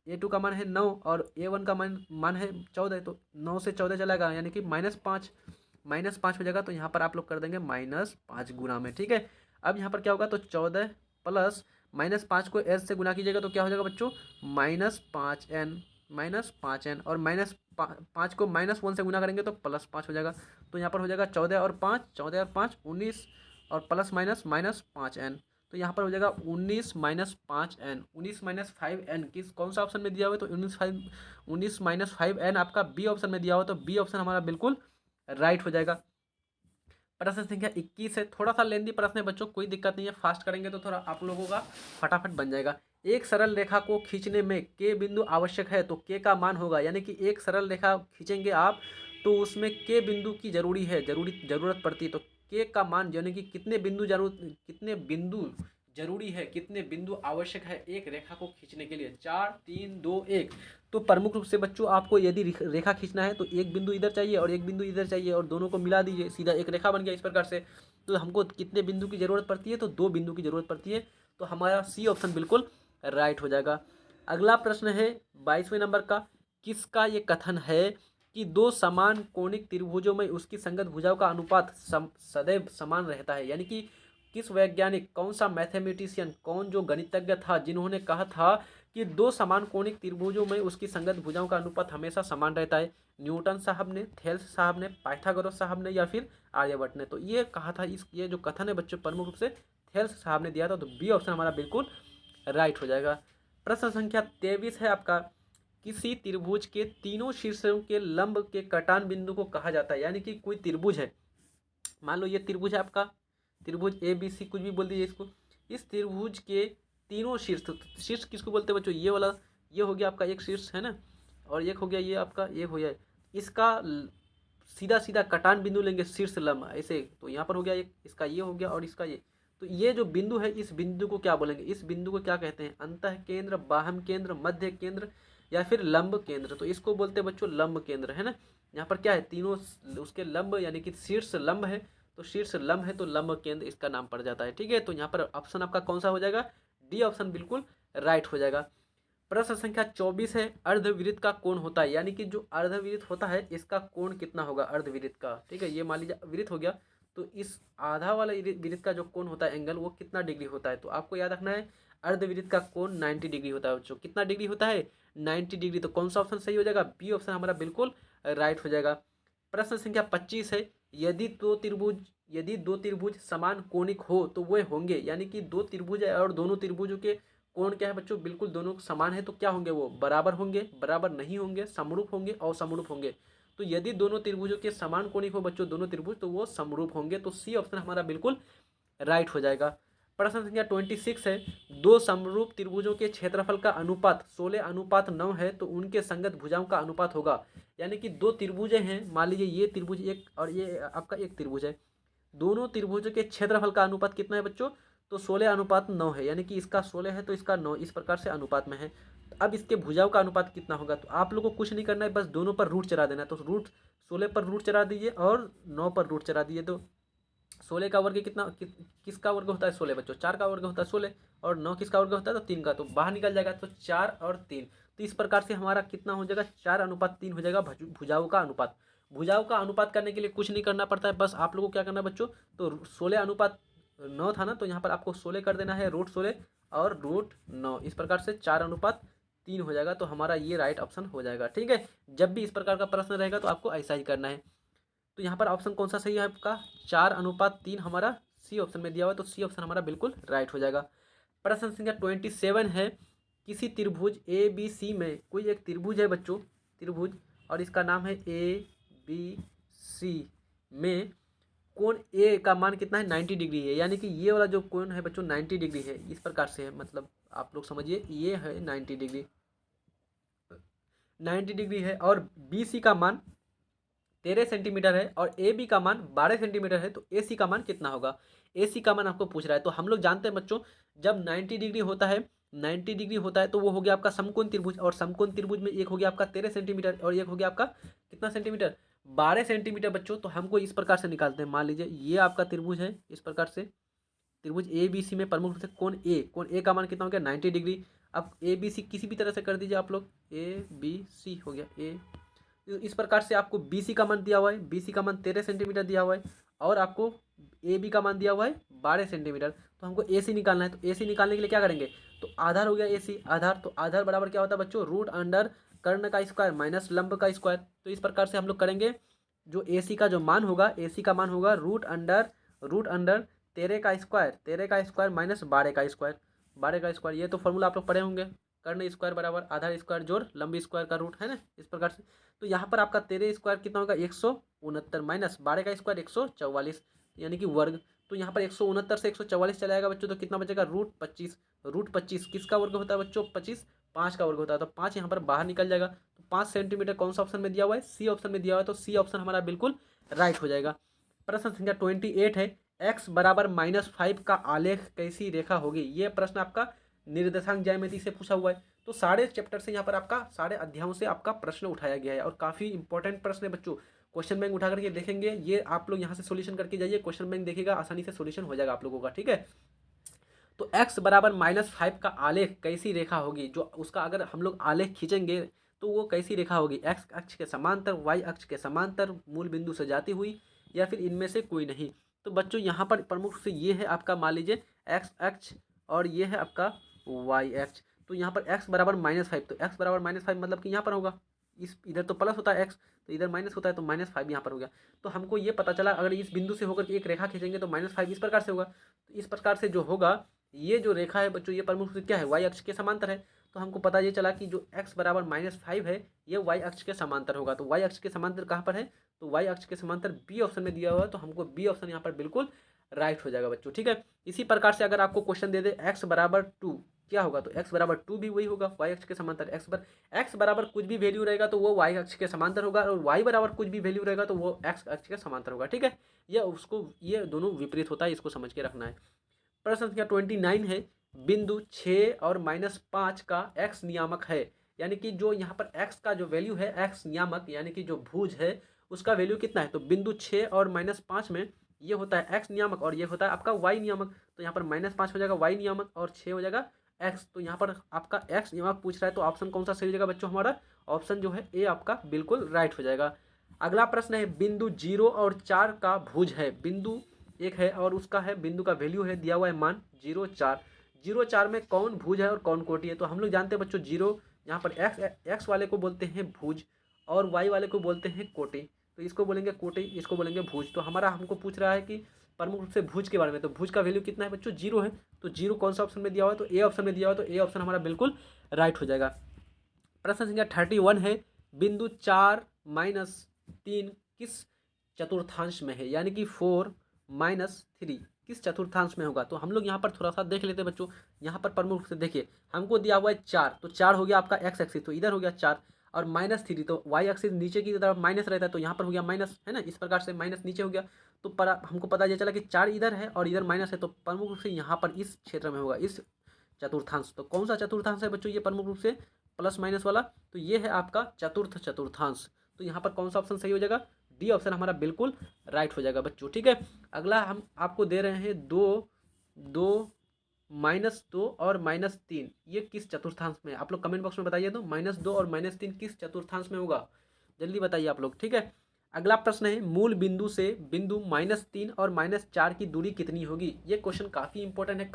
A2 का मान है 9 और A1 का मान है 14, तो 9 से 14 चलेगा यानी कि -5 हो जाएगा। तो यहाँ पर आप लोग कर देंगे -5 गुना में, ठीक है। अब यहाँ पर क्या होगा, तो 14 प्लस -5 को एस से गुना कीजिएगा तो क्या हो जाएगा बच्चों -5n और -5 को -1 से गुना करेंगे तो +5 हो जाएगा। तो यहाँ पर हो जाएगा 14 और 5 19 और प्लस माइनस -5n, तो यहाँ पर हो जाएगा 19 -5n, 19 -5n किस कौन सा ऑप्शन में दिया हुआ है, तो 19 -5n आपका बी ऑप्शन में दिया हुआ है, तो बी ऑप्शन हमारा बिल्कुल राइट हो जाएगा। प्रश्न संख्या 21 है, थोड़ा सा लेंदी प्रश्न है बच्चों, कोई दिक्कत नहीं है, फास्ट करेंगे तो थोड़ा आप लोगों का फटाफट बन जाएगा। एक सरल रेखा को खींचने में के बिंदु आवश्यक है, तो के का मान होगा, यानी कि एक सरल रेखा खींचेंगे आप तो उसमें के बिंदु की जरूरत पड़ती है। तो के का मान यानी कि कितने बिंदु जरूरी है, कितने बिंदु आवश्यक है एक रेखा को खींचने के लिए, 4 3 2 1। तो प्रमुख रूप से बच्चों आपको यदि रेखा खींचना है तो एक बिंदु इधर चाहिए और एक बिंदु इधर चाहिए और दोनों को मिला दीजिए, सीधा एक रेखा बन गया इस प्रकार से। तो हमको कितने बिंदु की जरूरत पड़ती है, तो 2 बिंदु की जरूरत पड़ती है, तो हमारा सी ऑप्शन बिल्कुल राइट हो जाएगा। अगला प्रश्न है 22वें नंबर का, किसका ये कथन है कि दो समान कोणिक त्रिभुजों में उसकी संगत भुजाओं का अनुपात सदैव समान रहता है। यानी कि किस वैज्ञानिक, कौन सा मैथमेटिशियन, कौन जो गणितज्ञ था जिन्होंने कहा था कि दो समान कोणिक त्रिभुजों में उसकी संगत भुजाओं का अनुपात हमेशा समान रहता है। न्यूटन साहब ने, थेल्स साहब ने, पाइथागोरस साहब ने या फिर आर्यभट्ट ने। तो ये कहा था, ये जो कथन है बच्चों प्रमुख रूप से थेल्स साहब ने दिया था, तो बी ऑप्शन हमारा बिल्कुल राइट हो जाएगा। प्रश्न संख्या 23 है आपका, किसी त्रिभुज के तीनों शीर्षों के लंब के कटान बिंदु को कहा जाता है। यानी कि कोई त्रिभुज है, मान लो ये त्रिभुज है आपका, त्रिभुज ABC कुछ भी बोल दीजिए इसको। इस त्रिभुज के तीनों शीर्ष किसको बोलते हैं बच्चों, ये वाला, ये हो गया आपका एक शीर्ष, है ना, और एक हो गया ये आपका, एक हो गया इसका सीधा सीधा कटान बिंदु लेंगे शीर्ष लंब ऐसे। तो यहाँ पर हो गया एक, इसका ये हो गया और इसका ये। तो ये जो बिंदु है इस बिंदु को क्या बोलेंगे, इस बिंदु को क्या कहते हैं, अंतः केंद्र, बाह्य केंद्र, मध्य केंद्र या फिर लंब केंद्र। तो इसको बोलते हैं बच्चों लंब केंद्र, है ना। यहाँ पर क्या है, तीनों उसके लंब यानी कि शीर्ष लंब है, तो शीर्ष लंब है तो लंब केंद्र इसका नाम पड़ जाता है। ठीक है, तो यहाँ पर ऑप्शन आपका कौन सा हो जाएगा, डी ऑप्शन बिल्कुल राइट हो जाएगा। प्रश्न संख्या 24 है, अर्धवृत्त का कोण होता है, यानी कि जो अर्धवृत्त होता है इसका कोण कितना होगा अर्धवृत्त का। ठीक है, ये मान लीजिए वृत्त हो गया, तो इस आधा वाला वृत्त का जो कोण होता है एंगल, वो कितना डिग्री होता है, तो आपको याद रखना है अर्धवृत्त का कोण 90 डिग्री होता है बच्चों। कितना डिग्री होता है, 90 डिग्री। तो कौन सा ऑप्शन सही हो जाएगा, बी ऑप्शन हमारा बिल्कुल राइट हो जाएगा। प्रश्न संख्या 25 है, यदि दो त्रिभुज समान कोणिक हो तो वे होंगे, यानी कि दो त्रिभुज है और दोनों त्रिभुजों के कोण क्या है बच्चों, बिल्कुल दोनों समान है, तो क्या होंगे वो, बराबर होंगे, बराबर नहीं होंगे, समरूप होंगे और समरूप होंगे। तो यदि दोनों त्रिभुजों के समान कोणिक हो बच्चों दोनों त्रिभुज, तो वो समरूप होंगे, तो सी ऑप्शन हमारा बिल्कुल राइट हो जाएगा। प्रश्न संख्या 26 है, दो समरूप त्रिभुजों के क्षेत्रफल का अनुपात 16:9 है, तो उनके संगत भुजाओं का अनुपात होगा, यानी कि दो त्रिभुज हैं, मान लीजिए ये त्रिभुज एक और ये आपका एक त्रिभुज है, दोनों त्रिभुजों के क्षेत्रफल का अनुपात कितना है बच्चों, तो 16:9 है, यानी कि इसका 16 है तो इसका 9, इस प्रकार से अनुपात में है। अब इसके भुजाओं का अनुपात कितना होगा, तो आप लोगों को कुछ नहीं करना है, बस दोनों पर रूट चढ़ा देना है। तो रूट 16 पर रूट चढ़ा दीजिए और 9 पर रूट चढ़ा दीजिए, तो 16 का वर्ग कितना किसका वर्ग होता है 16 बच्चों, 4 का वर्ग होता है 16, और 9 किसका वर्ग होता है, तो 3 का, तो बाहर निकल जाएगा, तो 4 और 3। तो इस प्रकार से हमारा कितना हो जाएगा, 4:3 हो जाएगा भुजाओं का अनुपात। भुजाओं का अनुपात करने के लिए कुछ नहीं करना पड़ता है, बस आप लोगों को क्या करना है बच्चों, तो 16:9 था ना, तो यहाँ पर आपको 16 कर देना है, √16 और √9, इस प्रकार से 4:3 हो जाएगा, तो हमारा ये राइट ऑप्शन हो जाएगा। ठीक है, जब भी इस प्रकार का प्रश्न रहेगा तो आपको ऐसा ही करना है। तो यहाँ पर ऑप्शन कौन सा सही है आपका, 4:3 हमारा सी ऑप्शन में दिया हुआ है, तो सी ऑप्शन हमारा बिल्कुल राइट हो जाएगा। प्रश्न संख्या 27 है, किसी त्रिभुज ए बी सी में कोई एक त्रिभुज है बच्चों, त्रिभुज, और इसका नाम है ए बी सी में कोण ए का मान कितना है, 90 डिग्री है, यानी कि ये वाला जो कोण है बच्चों 90 डिग्री है, इस प्रकार से है, मतलब आप लोग समझिए ये है 90 डिग्री, 90 डिग्री है, और बी सी का मान 13 सेंटीमीटर है और ए बी का मान 12 सेंटीमीटर है, तो ए सी का मान कितना होगा, ए सी का मान आपको पूछ रहा है। तो हम लोग जानते हैं बच्चों, जब 90 डिग्री होता है, 90 डिग्री होता है तो वो हो गया आपका समकोण त्रिभुज, और समकोण त्रिभुज में एक हो गया आपका 13 सेंटीमीटर और एक हो गया आपका कितना सेंटीमीटर, 12 सेंटीमीटर बच्चों। तो हमको इस प्रकार से निकालते हैं, मान लीजिए ये आपका त्रिभुज है, इस प्रकार से त्रिभुज ए बी सी में प्रमुख रूप से कोण ए का मान कितना हो गया 90 डिग्री। अब ए बी सी किसी भी तरह से कर दीजिए आप लोग, ए बी सी हो गया ए, इस प्रकार से आपको बी सी का मान दिया हुआ है, बी सी का मान 13 सेंटीमीटर दिया हुआ है, और आपको ए बी का मान दिया हुआ है 12 सेंटीमीटर। तो हमको ए सी निकालना है, तो ए सी निकालने के लिए क्या करेंगे, तो आधार हो गया ए सी, आधार, तो आधार बराबर क्या होता है बच्चों, √अंडर कर्ण का स्क्वायर माइनस लंब का स्क्वायर। तो इस प्रकार से हम लोग करेंगे, जो ए सी का जो मान होगा, ए सी का मान होगा √अंडर 13 का स्क्वायर माइनस 12 का स्क्वायर, 12 का स्क्वायर, ये तो फॉर्मूला आप लोग पढ़े होंगे, कर्ण स्क्वायर बराबर आधार स्क्वायर जोड़ लंबी स्क्वायर का रूट है ना, इस प्रकार से। तो यहाँ पर आपका 13 स्क्वायर कितना होगा 169 माइनस 12 का स्क्वायर 144, यानी कि वर्ग। तो यहाँ पर 169 से 144 चला जाएगा बच्चों, तो कितना बचेगा √25, √25 किसका वर्ग होता है बच्चों, 25, 5 का वर्ग होता है, तो 5 यहाँ पर बाहर निकल जाएगा। तो 5 सेंटीमीटर कौन सा ऑप्शन में दिया हुआ है, सी ऑप्शन में दिया हुआ है, तो सी ऑप्शन हमारा बिल्कुल राइट हो जाएगा। प्रश्न संख्या 28 है, x बराबर -5 का आलेख कैसी रेखा होगी। ये प्रश्न आपका निर्देशांक ज्यामिति से पूछा हुआ है। तो सारे चैप्टर से यहाँ पर आपका सारे अध्यायों से आपका प्रश्न उठाया गया है, और काफ़ी इंपॉर्टेंट प्रश्न है बच्चों। क्वेश्चन बैंक उठा करके देखेंगे, ये आप लोग यहाँ से सॉल्यूशन करके जाइए, क्वेश्चन बैंक देखिएगा, आसानी से सॉल्यूशन हो जाएगा आप लोगों का। ठीक है, तो x बराबर -5 का आलेख कैसी रेखा होगी, जो उसका अगर हम लोग आलेख खींचेंगे तो वो कैसी रेखा होगी, x अक्ष के समांतर, y अक्ष के समांतर, मूल बिंदु से जाती हुई, या फिर इनमें से कोई नहीं। तो बच्चों यहाँ पर प्रमुख से ये है आपका, मान लीजिए x अक्ष और ये है आपका y अक्ष। तो यहाँ पर x बराबर -5, तो x बराबर -5 मतलब कि यहाँ पर होगा, इस इधर तो प्लस होता है x, तो इधर माइनस होता है, तो -5 यहाँ पर हो गया। तो हमको ये पता चला, अगर इस बिंदु से होकर के एक रेखा खींचेंगे तो -5 इस प्रकार से होगा। तो इस प्रकार से जो होगा, ये जो रेखा है बच्चों, ये प्रमुख से क्या है, y अक्ष के समांतर है। तो हमको पता ये चला कि जो x बराबर -5 है, ये y अक्ष के समांतर होगा। तो y अक्ष के समांतर कहाँ पर है, तो y अक्ष के समांतर बी ऑप्शन में दिया हुआ है, तो हमको बी ऑप्शन यहाँ पर बिल्कुल राइट हो जाएगा बच्चों। ठीक है, इसी प्रकार से अगर आपको क्वेश्चन दे दे x बराबर 2 क्या होगा, तो x बराबर 2 भी वही होगा, y अक्ष के समांतर। x बराबर कुछ भी वैल्यू रहेगा तो वो y अक्ष के समांतर होगा, और y बराबर कुछ भी वैल्यू रहेगा तो वो x अक्ष के समांतर होगा। ठीक है, ये दोनों विपरीत होता है, इसको समझ के रखना है। प्रश्न संख्या 29 है, बिंदु 6 और -5 का x नियामक है, यानी कि जो यहाँ पर x का जो वैल्यू है, x नियामक यानी कि जो भुज है उसका वैल्यू कितना है, तो बिंदु 6 और -5 में ये होता है x नियामक और ये होता है आपका y नियामक। तो यहाँ पर -5 हो जाएगा y नियामक और 6 हो जाएगा x। तो यहाँ पर आपका x नियामक पूछ रहा है, तो ऑप्शन कौन सा सही हो जाएगा बच्चों, हमारा ऑप्शन जो है ए आपका बिल्कुल राइट हो जाएगा। अगला प्रश्न है बिंदु 0 और 4 का भुज है, बिंदु एक है और उसका है बिंदु का वैल्यू है दिया हुआ है मान 0,4। 0,4 में कौन भुज है और कौन कोटि है, तो हम लोग जानते हैं बच्चों जीरो यहाँ पर एक्स वाले को बोलते हैं भुज और वाई वाले को बोलते हैं कोटि। तो इसको बोलेंगे कोटि, इसको बोलेंगे भुज। तो हमारा हमको पूछ रहा है कि प्रमुख रूप से भुज के बारे में, तो भुज का वैल्यू कितना है बच्चों, 0 है। तो 0 कौन सा ऑप्शन में दिया हुआ है, तो ए ऑप्शन में दिया हुआ है, तो ए ऑप्शन हमारा बिल्कुल राइट हो जाएगा। प्रश्न संख्या 31 है बिंदु 4-3 किस चतुर्थांश में है, यानी कि 4-3 किस चतुर्थांश में होगा। तो हम लोग यहाँ पर थोड़ा सा देख लेते हैं बच्चों। यहाँ पर प्रमुख रूप से देखिए हमको दिया हुआ है 4, तो 4 हो गया आपका एक्स एक्सिस, तो इधर हो गया 4 और -3 तो वाई एक्सिस नीचे की तरफ माइनस रहता है, तो यहाँ पर हो गया माइनस, है ना, इस प्रकार से माइनस नीचे हो गया। तो पर हमको पता ये चला कि 4 इधर है और इधर माइनस है, तो प्रमुख रूप से यहाँ पर इस क्षेत्र में होगा, इस चतुर्थांश। तो कौन सा चतुर्थांश है बच्चों ये प्रमुख रूप से प्लस माइनस वाला, तो ये है आपका चतुर्थ चतुर्थांश। तो यहाँ पर कौन सा ऑप्शन सही हो जाएगा, डी ऑप्शन हमारा बिल्कुल राइट हो जाएगा बच्चों। ठीक है, अगला हम आपको दे रहे हैं 2 -2 और -3 ये किस चतुर्थांश में, आप लोग कमेंट बॉक्स में बताइए। तो -2 और -3 किस चतुर्थांश में होगा, जल्दी बताइए आप लोग। ठीक है, अगला प्रश्न है मूल बिंदु से बिंदु -3 और -4 की दूरी कितनी होगी। ये क्वेश्चन काफ़ी इंपॉर्टेंट है,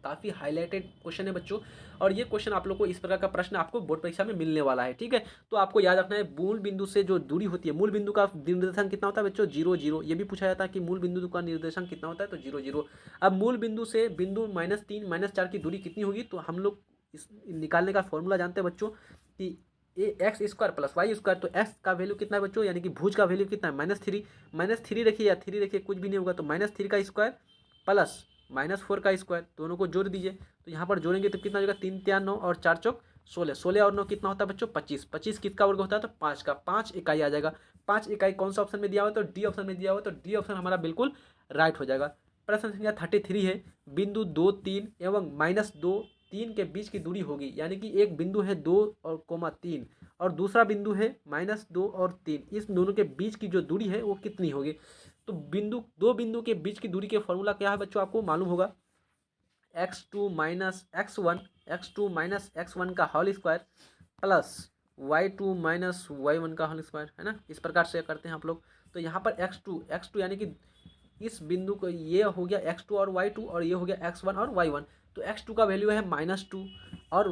काफ़ी हाईलाइटेड क्वेश्चन है बच्चों। और ये क्वेश्चन आप लोग को इस प्रकार का प्रश्न आपको बोर्ड परीक्षा में मिलने वाला है। ठीक है, तो आपको याद रखना है मूल बिंदु से जो दूरी होती है, मूल बिंदु का निर्देशांक कितना होता है बच्चों, 0 0। ये भी पूछा जाता है कि मूल बिंदु का निर्देशांक कितना होता है, तो 0 0। अब मूल बिंदु से बिंदु -3 -4 की दूरी कितनी होगी, तो हम लोग इस निकालने का फॉर्मूला जानते हैं बच्चों कि x square plus y square. तो एक्स का वैल्यू कितना है बच्चों, यानी कि भुज का वैल्यू कितना है, -3 रखिए या 3 रखिए कुछ भी नहीं होगा, तो -3 का स्क्वायर प्लस -4 का स्क्वायर, दोनों को जोड़ दीजिए। तो यहाँ पर जोड़ेंगे तो कितना हो जाएगा, 3 3 9 और 4 चौक 16, 16 और 9 कितना होता है बच्चों 25, 25 किसका वर्ग होता है, तो 5 का, 5 इकाई आ जाएगा। 5 इकाई कौन सा ऑप्शन में दिया हुआ है, तो डी ऑप्शन में दिया हुआ है, तो डी ऑप्शन हमारा बिल्कुल राइट हो जाएगा। प्रश्न संख्या 33 है बिंदु 2 3 एवं -2 3 के बीच की दूरी होगी, यानी कि एक बिंदु है 2 और 3 और दूसरा बिंदु है -2 और 3, इस दोनों के बीच की जो दूरी है वो कितनी होगी। तो दो बिंदु के बीच की दूरी के फॉर्मूला क्या है बच्चों, आपको मालूम होगा, x2 - x1 का whole square plus y2 - y1 का होल स्क्वायर, है ना, इस प्रकार से करते हैं आप लोग। तो यहाँ पर x2 यानी कि इस बिंदु को ये हो गया x2 और y2 और ये हो गया x1 और y1। तो x2 का वैल्यू है -2 और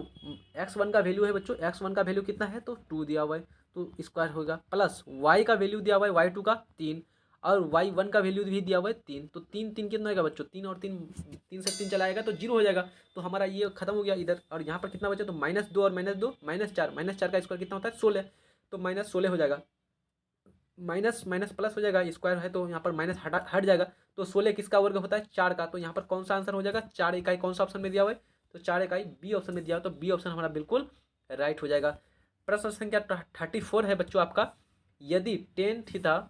x1 का वैल्यू है बच्चों, x1 का वैल्यू कितना है, तो 2 दिया हुआ है, तो स्क्वायर होगा प्लस y का वैल्यू दिया हुआ है y2 का 3 और y1 का वैल्यू भी दिया हुआ है 3। तो 3 3 कितना होगा बच्चों, 3 और 3 3 से 3 चलाएगा तो 0 हो जाएगा। तो हमारा ये खत्म हो गया इधर, और यहाँ पर कितना बचा, तो -2 और -2 -4 का स्क्वायर कितना होता है 16, तो -16 हो जाएगा। माइनस माइनस प्लस हो जाएगा, स्क्वायर है तो यहाँ पर माइनस हट जाएगा। तो 16 किसका वर्ग होता है, 4 का। तो यहाँ पर कौन सा आंसर हो जाएगा, 4 इकाई कौन सा ऑप्शन में दिया हुआ है, तो 4 इकाई बी ऑप्शन में दिया हुआ, तो बी ऑप्शन हमारा बिल्कुल राइट हो जाएगा। प्रश्न संख्या 34 है बच्चों आपका, यदि टेन थीटा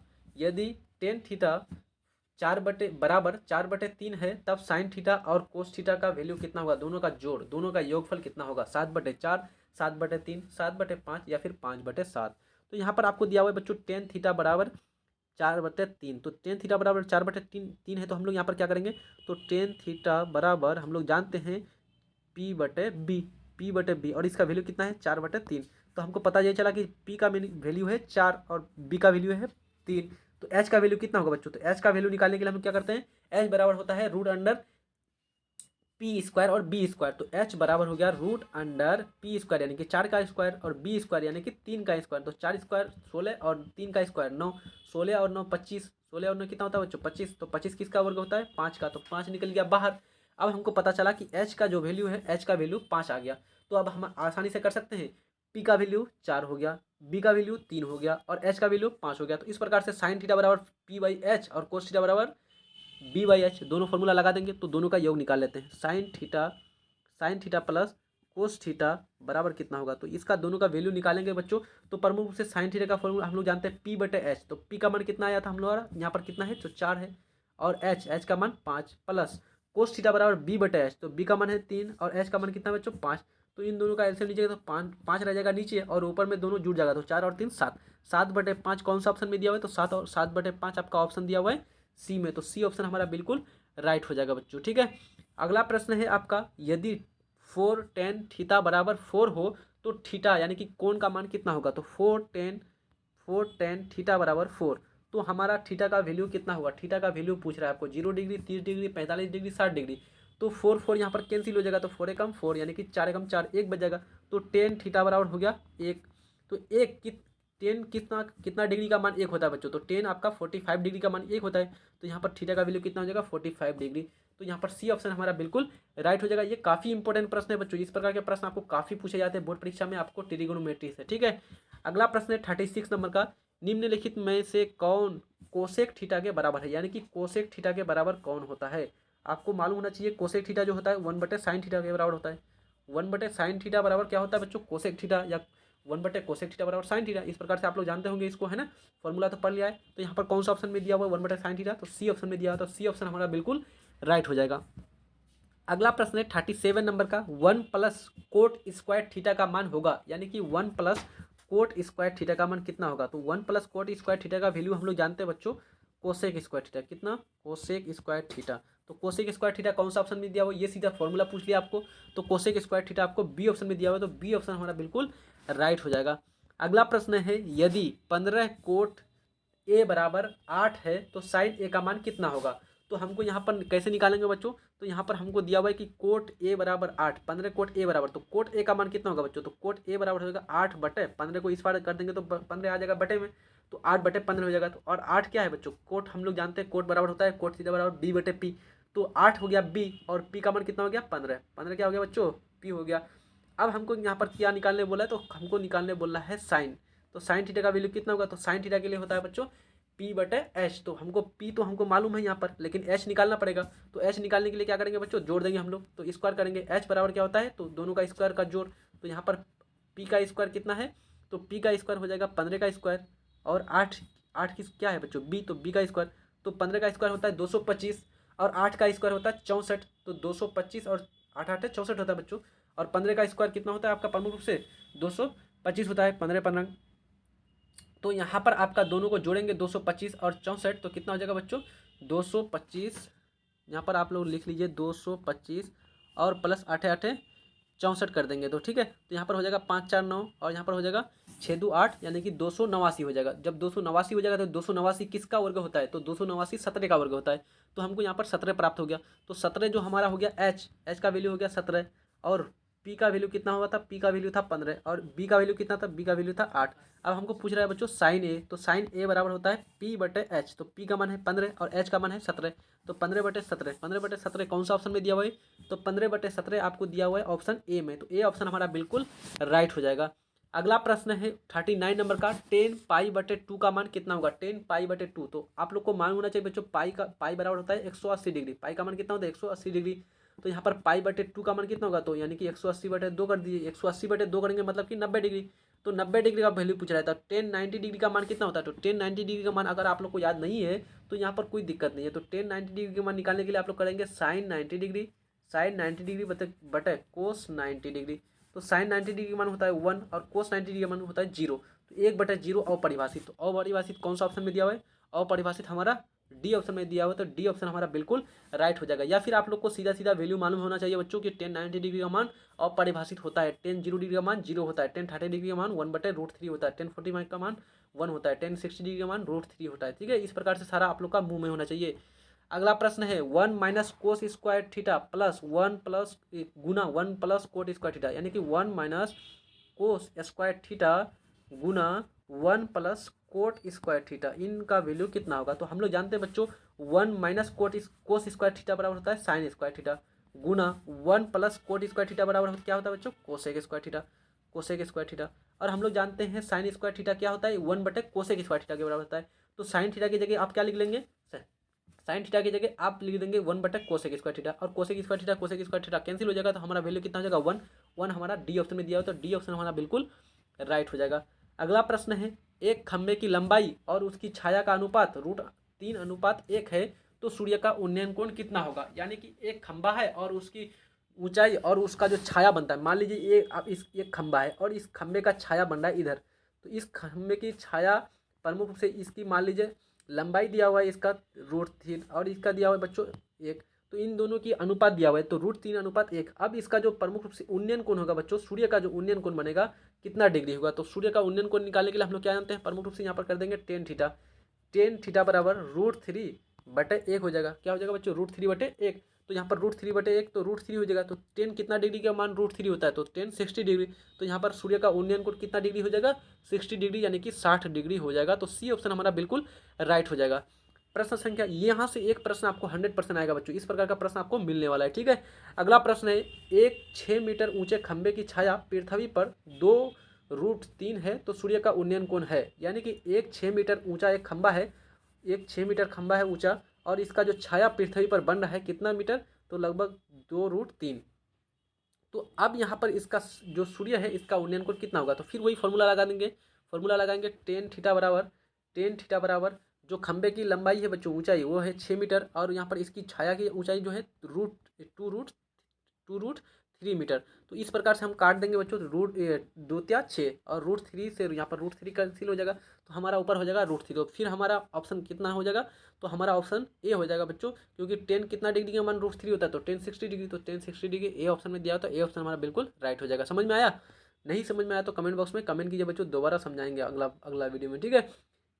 4/3 है तब साइन थीटा और कोस थीटा का वैल्यू कितना होगा, दोनों का जोड़, दोनों का योगफल कितना होगा, 7/4 7/3 7/5 या फिर 5/7। तो यहाँ पर आपको दिया हुआ है बच्चों टेन थीटा बराबर 4/3। तो टेन थीटा बराबर 4/3 है, तो हम लोग यहाँ पर क्या करेंगे, तो टेन थीटा बराबर हम लोग जानते हैं P/B और इसका वैल्यू कितना है 4/3। तो हमको पता ये चला कि P का वैल्यू है 4 और B का वैल्यू है 3। तो H का वैल्यू कितना होगा बच्चों, तो H का वैल्यू निकालने के लिए हम क्या करते हैं, H बराबर होता है √P² और B²। तो H बराबर हो गया √P², यानी कि 4 का स्क्वायर और B² यानी कि 3 का स्क्वायर। तो 4 स्क्वायर 16 और 3 का स्क्वायर 9, 16 और 9 25, 16 और 9 कितना होता है बच्चों 25। तो 25 किसका वर्ग होता है 5 का, तो 5 निकल गया बाहर। अब हमको पता चला कि H का जो वैल्यू है, H का वैल्यू 5 आ गया। तो अब हम आसानी से कर सकते हैं, P का वैल्यू 4 हो गया, B का वैल्यू 3 हो गया और H का वैल्यू 5 हो गया। तो इस प्रकार से साइन थीटा बराबर P/H और कोस थीटा बराबर B/H, दोनों फॉर्मूला लगा देंगे तो दोनों का योग निकाल लेते हैं। Sine theta plus cos theta बराबर कितना होगा, तो इसका दोनों का वैल्यू निकालेंगे बच्चों। तो प्रमुख रूप से साइन थीटा का फॉर्मूला हम लोग जानते हैं P/H। तो P का मान कितना आया था हम लोग, यहाँ पर कितना है, तो 4 है और H का मान 5 प्लस कोस थीटा बराबर B/H। तो B का मान है 3 और H का मान कितना बच्चों 5। तो इन दोनों का एलसीएम लीजिएगा तो 5 रह जाएगा नीचे और ऊपर में दोनों जुड़ जाएगा, तो 4 और 3 7, 7/5 कौन सा ऑप्शन में दिया हुआ है, तो 7 और 7/5 आपका ऑप्शन दिया हुआ है सी में, तो सी ऑप्शन हमारा बिल्कुल राइट हो जाएगा बच्चों। ठीक है, अगला प्रश्न है आपका, यदि 4 tan थीटा बराबर 4 हो तो थीटा यानी कि कोण का मान कितना होगा, तो 4 tan थीटा बराबर 4, तो हमारा थीटा का वैल्यू कितना होगा, थीटा का वैल्यू पूछ रहा है आपको, 0 डिग्री, 30 डिग्री, 45 डिग्री, 60 डिग्री, तो 4 यहाँ पर कैंसिल हो जाएगा, तो 4 एकम 4 यानी कि 4 एकम 4 1 बच जाएगा, तो tan थीटा बराबर हो गया 1, तो एक टेन कितना कितना डिग्री का मान 1 होता है बच्चों, तो 10 आपका 45 डिग्री का मान 1 होता है, तो यहाँ पर थीटा का वैल्यू कितना हो जाएगा 45 डिग्री, तो यहाँ पर सी ऑप्शन हमारा बिल्कुल राइट हो जाएगा। ये काफ़ी इंपॉर्टेंट प्रश्न है बच्चों, इस प्रकार के प्रश्न आपको काफ़ी पूछे जाते हैं बोर्ड परीक्षा में आपको ट्रिगोनोमेट्री से। ठीक है, अगला प्रश्न है 36 नंबर का, निम्नलिखित में से कौन कोसेक थीटा के बराबर है, यानी कि कोसेक थीटा के बराबर कौन होता है, आपको मालूम होना चाहिए। कोसेक थीटा जो होता है 1/sin थीटा के बराबर होता है, 1/sin थीटा बराबर क्या होता है बच्चों, कोसेक थीटा, या 1/कोसेक थीटा बराबर साइन थीटा, इस प्रकार से आप लोग जानते होंगे इसको, है ना, फॉर्मूला तो पढ़ लिया है। तो यहाँ पर कौन सा ऑप्शन में दिया हुआ है 1/sin थीटा, तो सी ऑप्शन में दिया हुआ, तो सी ऑप्शन हमारा बिल्कुल राइट हो जाएगा। अगला प्रश्न है 37 नंबर का, 1 प्लस कोट स्क्वायर थीटा का मान होगा, यानी कि 1 प्लस कोट स्क्वायर थीटा का मान कितना होगा, तो 1 प्लस कोट स्क्वायर थीटा का वैल्यू हम लोग जानते हैं बच्चों, कोसेक स्क्वायर थीटा, कितना, कोसेक स्क्वायर थीटा, तो कोसेक स्क्वायर थीटा कौन सा ऑप्शन में दिया हुआ, ये सीधा फॉर्मूला पूछ लिया आपको, तो कोसेक स्क्वायर थीटा आपको बी ऑप्शन में दिया हुआ है, तो बी ऑप्शन हमारा बिल्कुल राइट हो जाएगा। अगला प्रश्न है, यदि 15 कोट ए बराबर 8 है तो साइन ए का मान कितना होगा, तो हमको यहाँ पर कैसे निकालेंगे बच्चों, तो यहाँ पर हमको दिया हुआ है कि कोट ए बराबर 8, 15 कोट ए बराबर, तो कोट ए का मान कितना होगा बच्चों, तो कोट ए बराबर हो जाएगा 8/15 को इस बार कर देंगे तो 15 आ जाएगा बटे में, तो 8/15 हो जाएगा, तो और 8 क्या है बच्चों, कोट हम लोग जानते हैं कोट बराबर होता है कोट थीटा बराबर b/p, तो 8 हो गया b और p का मान कितना हो गया 15, 15 क्या हो गया बच्चों p हो गया। अब हमको यहाँ पर क्या निकालने बोला है, तो हमको निकालने बोला है साइन, तो साइन थीटा का वैल्यू कितना होगा, तो साइन थीटा के लिए होता है बच्चों p/h, तो हमको p तो हमको मालूम है यहाँ पर, लेकिन h निकालना पड़ेगा, तो h निकालने के लिए क्या करेंगे बच्चों, जोड़ देंगे हम लोग, तो स्क्वायर करेंगे, h बराबर क्या होता है, तो दोनों का स्क्वायर का जोड़, तो यहाँ पर p का स्क्वायर कितना है, तो p का स्क्वायर हो जाएगा 15 का स्क्वायर, और 8 की क्या है बच्चों b, तो b का स्क्वायर, तो 15 का स्क्वायर होता है 225 और 8 का स्क्वायर होता है 64, तो 225 और 8 8 64 होता है बच्चों, और 15 का स्क्वायर कितना होता है आपका प्रमुख रूप से 225 होता है, 15 तो यहाँ पर आपका दोनों को जोड़ेंगे 225 और 64, तो कितना हो जाएगा बच्चों 225, यहाँ पर आप लोग लिख लीजिए 225 और प्लस 8 8 64 कर देंगे, तो ठीक है, तो यहाँ पर हो जाएगा 5 4 9 और यहाँ पर हो जाएगा 6 2 8 यानी कि 289 हो जाएगा। जब 289 हो जाएगा तो 289 किसका वर्ग होता है, तो 289 17 का वर्ग होता है, तो हमको यहाँ पर 17 प्राप्त हो गया, तो 17 जो हमारा हो गया एच का वैल्यू हो गया 17, और पी का वैल्यू कितना हुआ था, पी का वैल्यू था 15 और बी का वैल्यू कितना था, बी का वैल्यू था 8। अब हमको पूछ रहा है बच्चों साइन ए, तो साइन ए बराबर होता है p/h, तो p का मान है 15 और h का मान है 17, तो 15/17, 15/17 कौन सा ऑप्शन में दिया हुआ है, तो 15/17 आपको दिया हुआ है ऑप्शन ए में, तो ए ऑप्शन हमारा बिल्कुल राइट हो जाएगा। अगला प्रश्न है 39 नंबर का, 10π/2 का मान कितना होगा, 10π/2, तो आप लोग को मान होना चाहिए बच्चों, पाई बराबर होता है 180 डिग्री, पाई का मान कितना होता है 180 डिग्री, तो यहाँ पर π/2 का मान कितना होगा, तो यानी कि 180/2 कर दीजिए, 180/2 करेंगे मतलब कि 90 डिग्री, तो 90 डिग्री का वैल्यू पूछ रहा था, 1090 डिग्री का मान कितना होता है, तो 1090 डिग्री का मान अगर आप लोग को याद नहीं है तो यहाँ पर कोई दिक्कत नहीं है, तो 1090 डिग्री का मान निकालने के लिए आप लोग करेंगे साइन 90 डिग्री, साइन 90 डिग्री बटे कोस 90 डिग्री, तो साइन 90 डिग्री का मान होता है 1 और कोस 90 डिग्री का मान होता है 0, तो 1/0 अपरिभाषित, तो अपरिभाषित कौन सा ऑप्शन में दिया हुआ है, अपरिभाषित हमारा डी ऑप्शन में दिया हुआ, तो डी ऑप्शन हमारा बिल्कुल राइट हो जाएगा। या फिर आप लोग को सीधा सीधा वैल्यू मालूम होना चाहिए बच्चों कि 1090 डिग्री का मान अपरिभाषित होता है, 10 डिग्री का मान 0 होता है, 1030 डिग्री का मान 1/√3 होता है, 1045 का मान 1 होता है, 1060 डिग्री का मान √3 होता है, ठीक है, इस प्रकार से सारा आप लोग का मुंह में होना चाहिए। अगला प्रश्न है 1 - cos square theta plus 1 plus गुना 1 प्लस कोट स्क्वायर थीटा, यानी कि 1 - कोस स्क्वायर थीटा गुना 1 प्लस कोट स्क्वायर थीटा, इनका वैल्यू कितना होगा, तो हम लोग जानते हैं बच्चों 1 - कोस स्क्वायर थीटा बराबर होता है साइन स्क्वायर थीटा गुना 1 प्लस कोट स्क्वायर थीटा बराबर क्या होता है बच्चों, cosec square theta, cosec square theta, और हम लोग जानते हैं साइन स्क्वायर थीटा क्या होता है 1/कोसेक स्क्वायर थीटा के बराबर होता है, तो साइन थीटा की जगह आप क्या लिख लेंगे, साइन थीटा की जगह आप लिख देंगे 1/कोसेक स्क्वायर थीटा, और cosec square theta cosec square theta cancel हो जाएगा, तो हमारा वैल्यू कितना हो जाएगा 1 हमारा डी ऑप्शन में दिया हो, तो डी ऑप्शन हमारा बिल्कुल राइट हो जाएगा। अगला प्रश्न है एक खंभे की लंबाई और उसकी छाया का अनुपात √3:1 है, तो सूर्य का उन्नयन कोण कितना होगा, यानी कि एक खंभा है और उसकी ऊंचाई और उसका जो छाया बनता है, मान लीजिए ये अब इस एक खंबा है और इस खंबे का छाया बन रहा है इधर, तो इस खंबे की छाया प्रमुख रूप से इसकी मान लीजिए लंबाई दिया हुआ है इसका √3 और इसका दिया हुआ है बच्चों 1, तो इन दोनों की अनुपात दिया हुआ है तो √3:1। अब इसका जो प्रमुख रूप से उन्नयन कोण होगा बच्चों, सूर्य का जो उन्नयन कोण बनेगा कितना डिग्री होगा, तो सूर्य का उन्नयन कोण निकालने के लिए हम लोग क्या जानते हैं, प्रमुख रूप से यहाँ पर कर देंगे टेन थीटा बराबर √3/1 हो जाएगा। क्या हो जाएगा बच्चों, √3/1। तो यहाँ पर √3/1 तो √3 हो जाएगा, तो टेन कितना डिग्री का मान √3 होता है, तो टेन 60 डिग्री। तो यहाँ पर सूर्य का उन्नयन कोण कितना डिग्री हो जाएगा, 60 डिग्री यानी कि 60 डिग्री हो जाएगा। तो सी ऑप्शन हमारा बिल्कुल राइट हो जाएगा। प्रश्न संख्या, यहाँ से एक प्रश्न आपको 100% आएगा बच्चों, इस प्रकार का प्रश्न आपको मिलने वाला है। ठीक है, अगला प्रश्न है, एक 6 मीटर ऊंचे खंबे की छाया पृथ्वी पर 2√3 है तो सूर्य का उन्नयन कोण है, यानी कि एक 6 मीटर ऊंचा एक खंबा है, एक 6 मीटर खंबा है ऊंचा और इसका जो छाया पृथ्वी पर बन रहा है कितना मीटर, तो लगभग 2√3। तो अब यहाँ पर इसका जो सूर्य है इसका उन्नयन कोण कितना होगा, तो फिर वही फॉर्मूला लगा देंगे, फॉर्मूला लगाएंगे टेन थीटा बराबर जो खंबे की लंबाई है बच्चों, ऊंचाई वो है 6 मीटर और यहाँ पर इसकी छाया की ऊंचाई जो है टू रूट 3 मीटर। तो इस प्रकार से हम काट देंगे बच्चों, √2×6 और √3 से यहाँ पर √3 कैंसिल हो जाएगा, तो हमारा ऊपर हो जाएगा √3। तो फिर हमारा ऑप्शन कितना हो जाएगा, तो हमारा ऑप्शन ए हो जाएगा बच्चों, क्योंकि टेन कितना डिग्री का मान √3 होता है, तो टेन 60 डिग्री, तो टेन 60 डिग्री ए ऑप्शन में दिया होता है, ए ऑप्शन हमारा बिल्कुल राइट हो जाएगा। समझ में आया, नहीं समझ में आया तो कमेंट बॉक्स में कमेंट कीजिए बच्चों, दोबारा समझाएंगे अगला वीडियो में। ठीक है,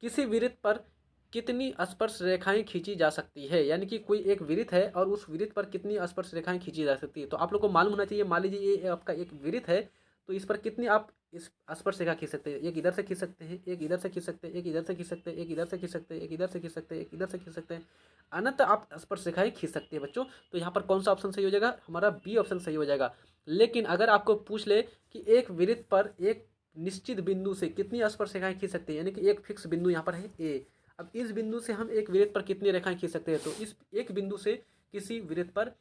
किसी वृत्त पर कितनी स्पर्श रेखाएं खींची जा सकती है, यानी कि कोई एक वृत्त है और उस वृत्त पर कितनी स्पर्श रेखाएं खींची जा सकती है, तो आप लोग को मालूम होना चाहिए। मान लीजिए ये आपका एक वृत्त है, तो इस पर कितनी आप इस स्पर्श रेखा खींच सकते हैं, एक इधर से खींच सकते हैं, एक इधर से खींच सकते हैं, एक इधर से खींच सकते हैं, एक इधर से खींच सकते हैं, एक इधर से खींच सकते हैं, एक इधर से खींच सकते हैं, अनंत आप स्पर्श रेखाएं खींच सकते हैं बच्चों। तो यहाँ पर कौन सा ऑप्शन सही हो जाएगा, हमारा बी ऑप्शन सही हो जाएगा। लेकिन अगर आपको पूछ ले कि एक वृत्त पर एक निश्चित बिंदु से कितनी स्पर्श रेखाएं खींच सकते हैं, यानी कि एक फिक्स बिंदु यहाँ पर है ए, अब इस बिंदु से हम एक वृत्त पर कितनी रेखाएं खींच सकते हैं, तो इस एक बिंदु से किसी वृत्त पर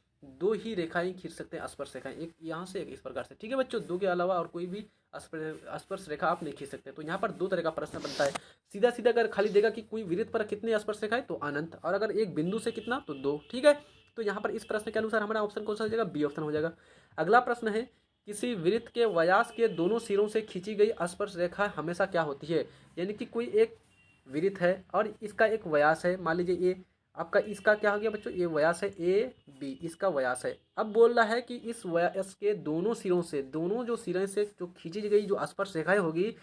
2 ही रेखाएं खींच सकते हैं, स्पर्श रेखाएं, एक यहाँ से एक इस प्रकार से। ठीक है बच्चों, 2 के अलावा और कोई भी स्पर्श रेखा आप नहीं खींच सकते। तो यहाँ पर 2 तरह का प्रश्न बनता है, सीधा सीधा अगर खाली देगा कि कोई वृत्त पर कितनी स्पर्श रेखाएं तो अनंत, और अगर एक बिंदु से कितना तो 2। ठीक है, तो यहाँ पर इस प्रश्न के अनुसार हमारा ऑप्शन कौन सा हो जाएगा, बी ऑप्शन हो जाएगा। अगला प्रश्न है, किसी वृत्त के व्यास के दोनों सिरों से खींची गई स्पर्श रेखा हमेशा क्या होती है, यानी कि कोई एक वृत्त है और इसका एक व्यास है, मान लीजिए ये आपका, इसका क्या हो गया बच्चों, ये व्यास है ए बी, इसका व्यास है। अब बोल रहा है कि इस व्यास के दोनों सिरों से, दोनों जो सिरे से जो खींची गई जो स्पर्श रेखाएं होगी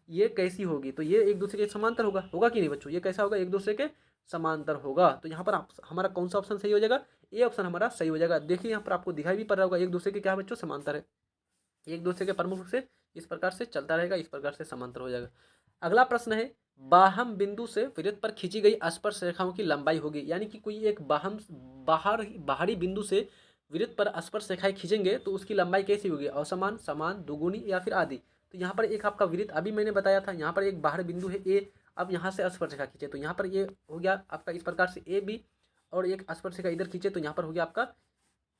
ये कैसी होगी, तो ये एक दूसरे के समांतर होगा कि नहीं बच्चों, ये कैसा होगा, एक दूसरे के समांतर होगा। तो यहाँ पर हमारा कौन सा ऑप्शन सही हो जाएगा, ए ऑप्शन हमारा सही हो जाएगा। देखिए यहाँ पर आपको दिखाई भी पड़ रहा होगा, एक दूसरे के क्या बच्चों समांतर है, एक दूसरे के प्रमुख रूप से इस प्रकार से चलता रहेगा, इस प्रकार से समांतर हो जाएगा। अगला प्रश्न है, बाहम बिंदु से वृत्त पर खींची गई स्पर्श रेखाओं की लंबाई होगी, यानी कि कोई एक बाहरी बिंदु से वृत्त पर स्पर्श रेखाएं खींचेंगे तो उसकी लंबाई कैसी होगी, असमान, समान, दुगुनी या फिर आदि। तो यहाँ पर एक आपका वृत्त अभी मैंने बताया था, यहाँ पर एक बाहर बिंदु है ए, अब यहाँ से स्पर्श रेखा खींचे तो यहाँ पर ये हो गया आपका इस प्रकार से ए बी, और एक स्पर्श रेखा इधर खींचे तो यहाँ पर हो गया आपका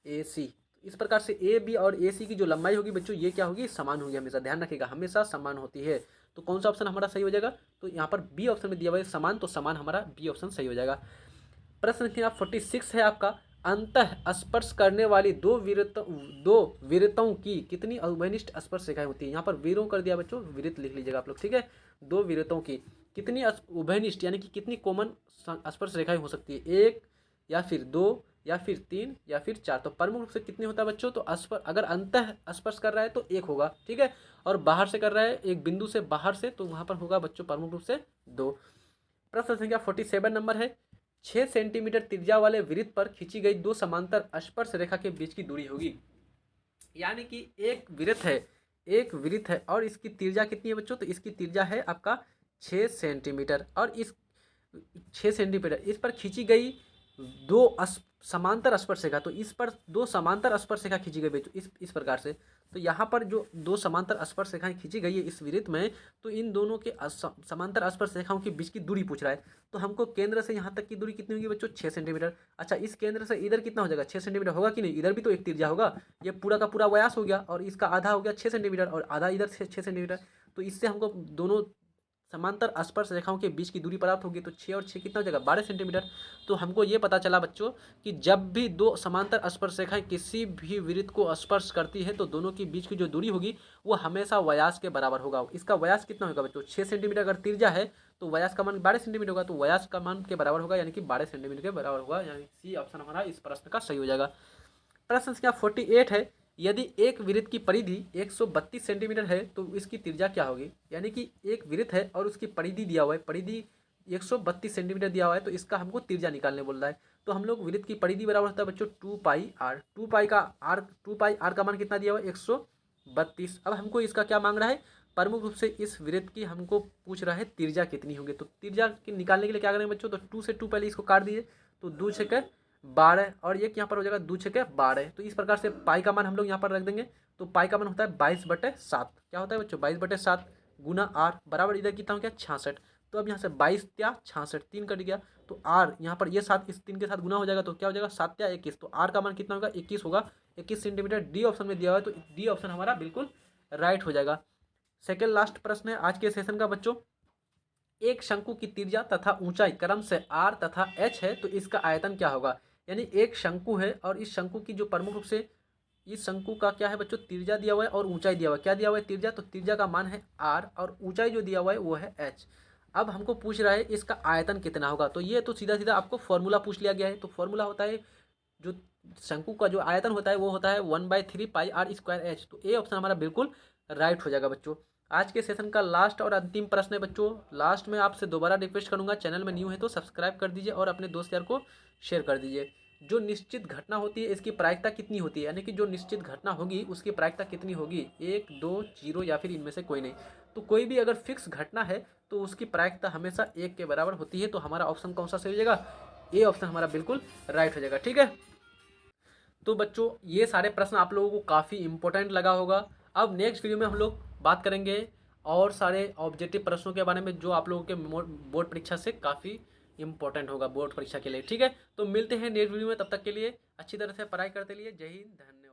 ए सी। इस प्रकार से ए बी और ए सी की जो लंबाई होगी बच्चों ये क्या होगी, समान होगी, हमेशा ध्यान रखिएगा, हमेशा समान होती है। तो कौन सा ऑप्शन हमारा सही हो जाएगा, तो यहाँ पर बी ऑप्शन में दिया हुआ है समान, तो समान हमारा बी ऑप्शन सही हो जाएगा। प्रश्न संख्या 46 है आपका, अंतः स्पर्श करने वाली दो वृत्तों की कितनी उभयनिष्ठ स्पर्श रेखाएं होती है, यहाँ पर वीरों कर दिया बच्चों, वृत्त लिख लीजिएगा आप लोग। ठीक है, 2 वृत्तों की कितनी उभयनिष्ठ यानी कि कितनी कॉमन स्पर्श रेखाएं हो सकती है, 1 या फिर 2 या फिर 3 या फिर 4। तो प्रमुख रूप से कितने होता है बच्चों, तो अगर अंतः स्पर्श कर रहा है तो 1 होगा, ठीक है, और बाहर से कर रहा है एक बिंदु से बाहर से, तो वहां पर होगा बच्चों प्रमुख रूप से 2। प्रश्न संख्या 47 नंबर है, 6 सेंटीमीटर त्रिज्या वाले वृत्त पर खींची गई 2 समांतर स्पर्श रेखा के बीच की दूरी होगी, यानी कि एक वृत्त है और इसकी त्रिज्या कितनी है बच्चों, तो इसकी त्रिज्या है आपका 6 सेंटीमीटर, और इस 6 सेंटीमीटर इस पर खींची गई 2 समांतर स्पर्श रेखा, तो इस पर 2 समांतर स्पर्श रेखा खींची गई बच्चों इस प्रकार से। तो यहाँ पर जो 2 समांतर स्पर्श रेखाएं खींची गई है इस वृत्त में, तो इन दोनों के समांतर स्पर्श रेखाओं के बीच की दूरी पूछ रहा है। तो हमको केंद्र से यहाँ तक की दूरी कितनी होगी बच्चों, 6 सेंटीमीटर। अच्छा, इस केंद्र से इधर कितना हो जाएगा, 6 सेंटीमीटर होगा कि नहीं, इधर भी तो एक त्रिज्या होगा, ये पूरा का पूरा व्यास हो गया और इसका आधा हो गया 6 सेंटीमीटर और आधा इधर 6 सेंटीमीटर। तो इससे हमको दोनों समांतर स्पर्श रेखाओं के बीच की दूरी प्राप्त होगी। तो 6 और 6 कितना हो जाएगा 12 सेंटीमीटर। तो हमको ये पता चला बच्चों कि जब भी दो समांतर स्पर्श रेखाएं किसी भी वृत्त को स्पर्श करती है तो दोनों के बीच की जो दूरी होगी वो हमेशा व्यास के बराबर होगा। इसका व्यास कितना होगा बच्चों 6 सेंटीमीटर अगर त्रिज्या है तो व्यास का मान 12 सेंटीमीटर होगा। तो व्यास का मान के बराबर होगा यानी कि 12 सेंटीमीटर के बराबर होगा, यानी सी ऑप्शन हमारा इस प्रश्न का सही हो जाएगा। प्रश्न संख्या 48 है, यदि एक वृत्त की परिधि 132 सेंटीमीटर है तो इसकी त्रिज्या क्या होगी। यानी कि एक वृत्त है और उसकी परिधि दिया हुआ है, परिधि 132 सेंटीमीटर दिया हुआ है, तो इसका हमको त्रिज्या निकालने बोल रहा है। तो हम लोग वृत्त की परिधि बराबर होता है बच्चों 2πr, 2πr का मान कितना दिया हुआ है 132। अब हमको इसका क्या मांग रहा है, प्रमुख रूप से इस वृत्त की हमको पूछ रहा है त्रिज्या कितनी होगी। तो त्रिज्या निकालने के लिए क्या करेंगे बच्चों, तो 2 से 2 पहले इसको काट दीजिए, तो 2 6 12 और एक यहाँ पर हो जाएगा 2 6 12। तो इस प्रकार से पाई का मान हम लोग यहाँ पर रख देंगे। तो पाई का मान होता है 22/7। क्या होता है बच्चों 22/7 गुना आर बराबर इधर कितना हो गया 66। तो अब यहाँ से 22 या 66 3 कट गया, तो आर यहाँ पर ये 7 इस 3 के साथ गुना हो जाएगा, तो क्या हो जाएगा 7 या 21। तो आर का मान कितना होगा 21 होगा, 21 सेंटीमीटर। डी ऑप्शन में दिया हुआ है, तो डी ऑप्शन हमारा बिल्कुल राइट हो जाएगा। सेकेंड लास्ट प्रश्न है आज के सेशन का बच्चों, एक शंकु की त्रिज्या तथा ऊंचाई क्रम से r तथा h है तो इसका आयतन क्या होगा। यानी एक शंकु है और इस शंकु की जो प्रमुख रूप से इस शंकु का क्या है बच्चों त्रिज्या दिया हुआ है और ऊंचाई दिया हुआ है। क्या दिया हुआ है त्रिज्या, तो त्रिज्या का मान है r और ऊंचाई जो दिया हुआ है वो है h। अब हमको पूछ रहा है इसका आयतन कितना होगा। तो ये तो सीधा सीधा आपको फॉर्मूला पूछ लिया गया है। तो फॉर्मूला होता है जो शंकु का जो आयतन होता है वो होता है 1/3πr²h। तो ए ऑप्शन हमारा बिल्कुल राइट हो जाएगा बच्चों। आज के सेशन का लास्ट और अंतिम प्रश्न है बच्चों। लास्ट में आपसे दोबारा रिक्वेस्ट करूंगा, चैनल में न्यू है तो सब्सक्राइब कर दीजिए और अपने दोस्त यार को शेयर कर दीजिए। जो निश्चित घटना होती है इसकी प्रायिकता कितनी होती है, यानी कि जो निश्चित घटना होगी उसकी प्रायिकता कितनी होगी, 1 2 0 या फिर इनमें से कोई नहीं। तो कोई भी अगर फिक्स घटना है तो उसकी प्रायिकता हमेशा 1 के बराबर होती है। तो हमारा ऑप्शन कौन सा सही हो जाएगा, ए ऑप्शन हमारा बिल्कुल राइट हो जाएगा। ठीक है, तो बच्चों ये सारे प्रश्न आप लोगों को काफ़ी इंपॉर्टेंट लगा होगा। अब नेक्स्ट वीडियो में हम लोग बात करेंगे और सारे ऑब्जेक्टिव प्रश्नों के बारे में जो आप लोगों के बोर्ड परीक्षा से काफ़ी इंपॉर्टेंट होगा बोर्ड परीक्षा के लिए। ठीक है, तो मिलते हैं नेक्स्ट वीडियो में, तब तक के लिए अच्छी तरह से पढ़ाई करते लिए। जय हिंद, धन्यवाद।